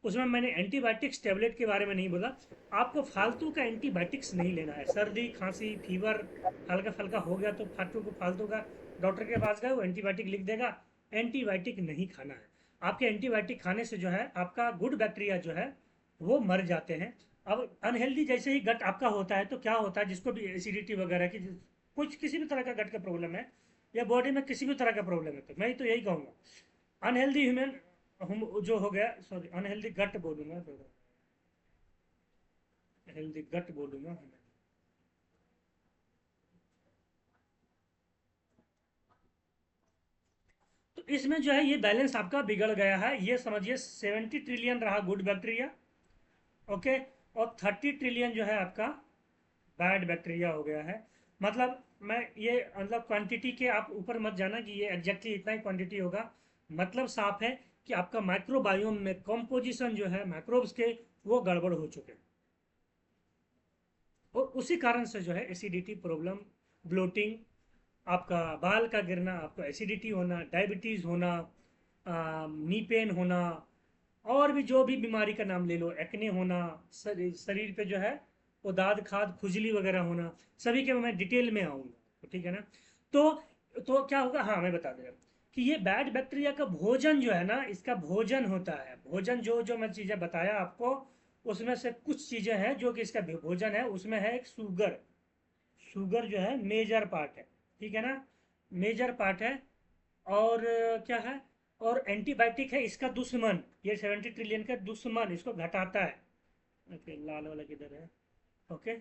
उसमें मैंने एंटीबायोटिक्स टेबलेट के बारे में नहीं बोला। आपको फालतू का एंटीबायोटिक्स नहीं लेना है। सर्दी खांसी फीवर हल्का फल्का हो गया तो फालतू का डॉक्टर के पास गए, वो एंटीबायोटिक लिख देगा। एंटीबायोटिक नहीं खाना है। आपके एंटीबायोटिक खाने से जो है आपका गुड बैक्टीरिया जो है वो मर जाते हैं। अब अनहेल्दी जैसे ही गट आपका होता है तो क्या होता है, जिसको भी एसिडिटी वगैरह की कुछ किसी भी तरह का गट का प्रॉब्लम है या बॉडी में किसी भी तरह का प्रॉब्लम है, तो मैं तो यही कहूँगा अनहेल्दी ह्यूमन जो हो गया, सॉरी अनहेल्दी गट बोलूँगा, हेल्दी गट बोलूँगा। तो इसमें जो है ये बैलेंस आपका बिगड़ गया है। ये समझिए 70 ट्रिलियन रहा गुड बैक्टीरिया, ओके, और 30 ट्रिलियन जो है आपका बैड बैक्टीरिया हो गया है। मतलब मैं ये मतलब क्वांटिटी के आप ऊपर मत जाना कि ये एग्जैक्टली इतना ही क्वांटिटी होगा। मतलब साफ है कि आपका माइक्रोबायोम में कंपोजिशन जो है माइक्रोब्स के वो गड़बड़ हो चुके हैं, और उसी कारण से जो है एसिडिटी प्रॉब्लम, ब्लोटिंग, आपका बाल का गिरना, आपको एसिडिटी होना, डायबिटीज़ होना, नी पेन होना, और भी जो भी बीमारी का नाम ले लो, एक्ने होना, शरीर पे जो है वो दाद खाद खुजली वगैरह होना, सभी के मैं डिटेल में आऊँगा, ठीक है ना। तो क्या होगा, हाँ मैं बता दे रहा हूँ कि ये बैड बैक्टीरिया का भोजन जो है ना, इसका भोजन होता है। भोजन जो जो मैं चीज़ें बताया आपको, उसमें से कुछ चीज़ें हैं जो कि इसका भोजन है। उसमें है एक शुगर। शुगर जो है मेजर पार्ट है, ठीक है ना, मेजर पार्ट है। और क्या है, और एंटीबायोटिक है इसका दुश्मन। ये 70 ट्रिलियन का दुश्मन, इसको घटाता है। ओके, लाल वाला किधर है, ओके,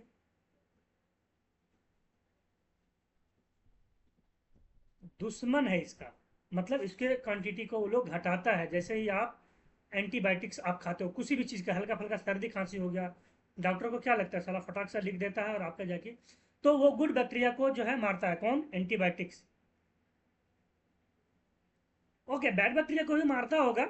दुश्मन है इसका, मतलब इसके क्वांटिटी को वो लोग घटाता है। जैसे ही आप एंटीबायोटिक्स आप खाते हो किसी भी चीज़ का, हल्का फल्का सर्दी खांसी हो गया, डॉक्टर को क्या लगता है, साला फटाक से लिख देता है और आपका जाके, तो वो गुड बैक्टीरिया को जो है मारता है। कौन? एंटीबायोटिक्स। ओके, बैड बैक्टीरिया को भी मारता होगा,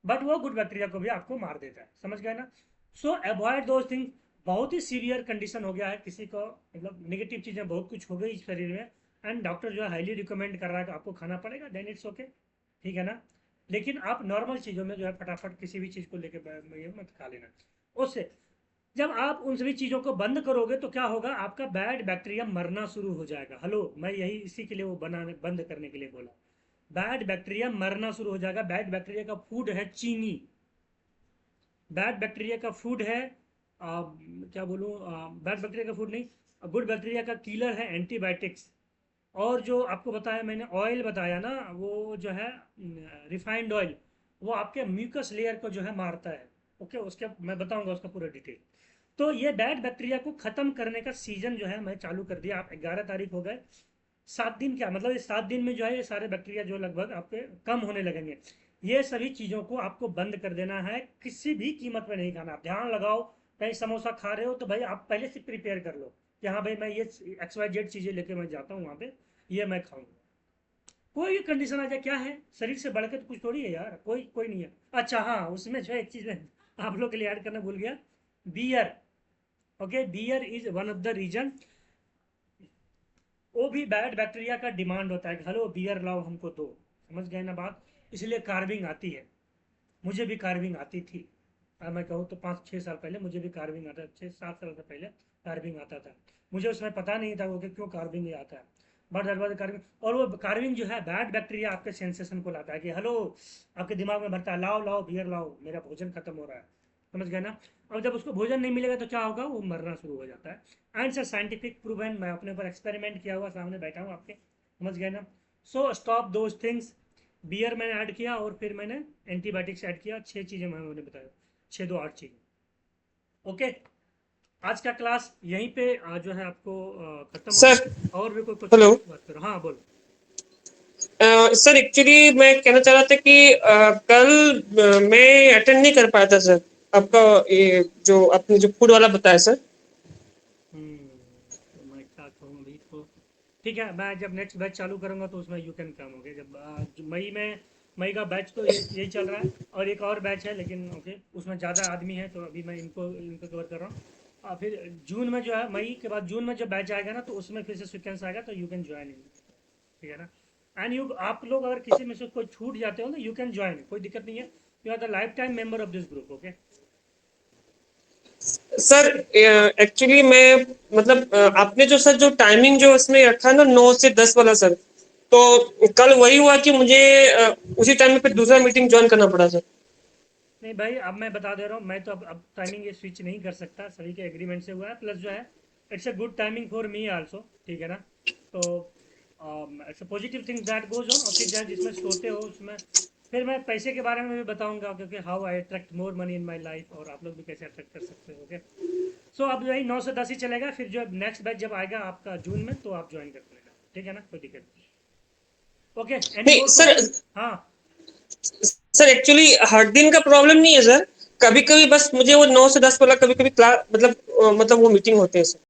बट वो गुड बैक्टीरिया को भी आपको मार देता है, समझ गए ना। सो अवॉइड दोज थिंग्स। बहुत ही सीवियर कंडीशन हो गया है किसी को, मतलब नेगेटिव चीज़ें बहुत कुछ हो गई शरीर में, एंड डॉक्टर जो है हाईली रिकमेंड कर रहा है कि आपको खाना पड़ेगा, देन इट्स ओके, ठीक है ना। लेकिन आप नॉर्मल चीज़ों में जो है फटाफट किसी भी चीज़ को लेकर ये मत खा लेना। उससे जब आप उन सभी चीज़ों को बंद करोगे तो क्या होगा, आपका बैड बैक्टीरिया मरना शुरू हो जाएगा। हेलो, मैं यही इसी के लिए वो बनाने बंद करने के लिए बोला। बैड बैक्टीरिया मरना शुरू हो जाएगा। बैड बैक्टीरिया का फूड है चीनी। बैड बैक्टीरिया का फूड है क्या बोलूँ, बैड बैक्टीरिया का फूड नहीं, गुड बैक्टीरिया का किलर है एंटीबायोटिक्स। और जो आपको बताया मैंने ऑयल बताया ना, वो जो है रिफाइंड ऑयल, वो आपके म्यूकस लेयर को जो है मारता है। ओके, उसके मैं बताऊंगा उसका पूरा डिटेल। तो ये बैड बैक्टीरिया को ख़त्म करने का सीज़न जो है मैं चालू कर दिया। आप 11 तारीख हो गए, 7 दिन, क्या मतलब इस 7 दिन में जो है ये सारे बैक्टीरिया जो लगभग आपके कम होने लगेंगे। ये सभी चीज़ों को आपको बंद कर देना है, किसी भी कीमत में नहीं खाना। आप ध्यान लगाओ, कहीं समोसा खा रहे हो तो भाई आप पहले से प्रिपेयर कर लो कि हाँ भाई मैं ये XYZ चीज़ें लेके मैं जाता हूँ वहाँ पे, ये मैं खाऊंगा। कोई भी कंडीशन आ जाए, क्या है, शरीर से बढ़ के तो कुछ थोड़ी है यार, कोई कोई नहीं है। अच्छा हाँ, उसमें जो है एक चीज़ मैं आप लोग के लिए ऐड करना भूल गया, beer. Okay, beer is one of the reason. वो भी बैड बैक्टीरिया का डिमांड होता है कि हेलो बियर लाओ हमको दो, समझ गए ना बात। इसलिए कार्विंग आती है, मुझे भी कार्विंग आती थी। मैं कहूँ तो 5-6 साल पहले मुझे भी कार्विंग आता, 6-7 साल से पहले कार्विंग आता था। मुझे उसमें पता नहीं था वो कि क्यों कार्विंग ये आता है, बट दर बाद कार्विंग। और वो कार्विंग जो है बैड बैक्टीरिया आपके सेंसेशन को लाता है कि हेलो, आपके दिमाग में भरता है लाओ लाओ बियर लाओ, मेरा भोजन खत्म हो रहा है, समझ गए ना। और जब उसको भोजन नहीं मिलेगा तो क्या होगा, वो मरना शुरू हो जाता है। एंड सर साइंटिफिक प्रूवन, मैं अपने ऊपर एक्सपेरिमेंट किया हुआ सामने बैठा हूँ आपके, समझ गए ना। So stop those things. Beer मैंने ऐड किया और फिर मैंने एंटीबायोटिक्स ऐड किया। 6 चीज़ें मैंने बताया, 6 2 8 चीज़ें। ओके, आज का क्लास यहीं पे जो है आपको खत्म सर, होगा। और भी कोई कुछ हेलो। बात करो, हाँ बोलो। सर एक्चुअली मैं कहना चाह रहा था कि कल मैं अटेंड नहीं कर पाया था सर, आपका ये जो आपने जो फूड वाला बताया सर। तो मैं क्या कहूँ अभी तो, ठीक है, मैं जब नेक्स्ट बैच चालू करूँगा तो उसमें यू कैन कम। ओके, जब मई का बैच तो यही चल रहा है, और एक और बैच है लेकिन ओके उसमें ज़्यादा आदमी है तो अभी मैं इनको कवर कर रहा हूँ। फिर जून में जो है, मई के बाद जून में जब बैच आएगा ना तो उसमें फिर से सीक्वेंस आएगा तो यू कैन ज्वाइन इन, ठीक है ना। एंड यू, आप लोग अगर किसी में से कोई छूट जाते हो ना, यू कैन ज्वाइन, कोई दिक्कत नहीं है। You are the lifetime member of this group. Okay. Sir actually मैं मतलब आपने जो सर जो टाइमिंग जो इसमें रखा ना 9 से 10 वाला सर, तो कल वही हुआ कि मुझे उसी टाइम में फिर दूसरा मीटिंग ज्वाइन करना पड़ा सर। नहीं भाई, अब मैं बता दे रहा हूँ, मैं तो अब टाइमिंग ये स्विच नहीं कर सकता, सभी के एग्रीमेंट से हुआ है, प्लस जो है it's a good timing for me also, ठीक है ना। तो it's a positive thing that goes on. और फिर जहाँ जिसमें सोते हो उसमें फिर मैं पैसे के बारे में भी बताऊंगा, क्योंकि how I attract more money in my life, और आप लोग भी कैसे अट्रैक्ट कर सकते हो। ओके, सो अब यही 9 से 10 ही चलेगा, फिर जो नेक्स्ट बैच जब आएगा आपका जून में, तो आप ज्वाइन कर लेना, ठीक है ना, कोई दिक्कत नहीं। ओके, एनी नहीं मोर सर, क्वेश्चन? हाँ सर एक्चुअली हर दिन का प्रॉब्लम नहीं है सर, कभी कभी बस मुझे वो 9 से 10 वाला कभी कभी क्लास मतलब वो मीटिंग होते हैं सर।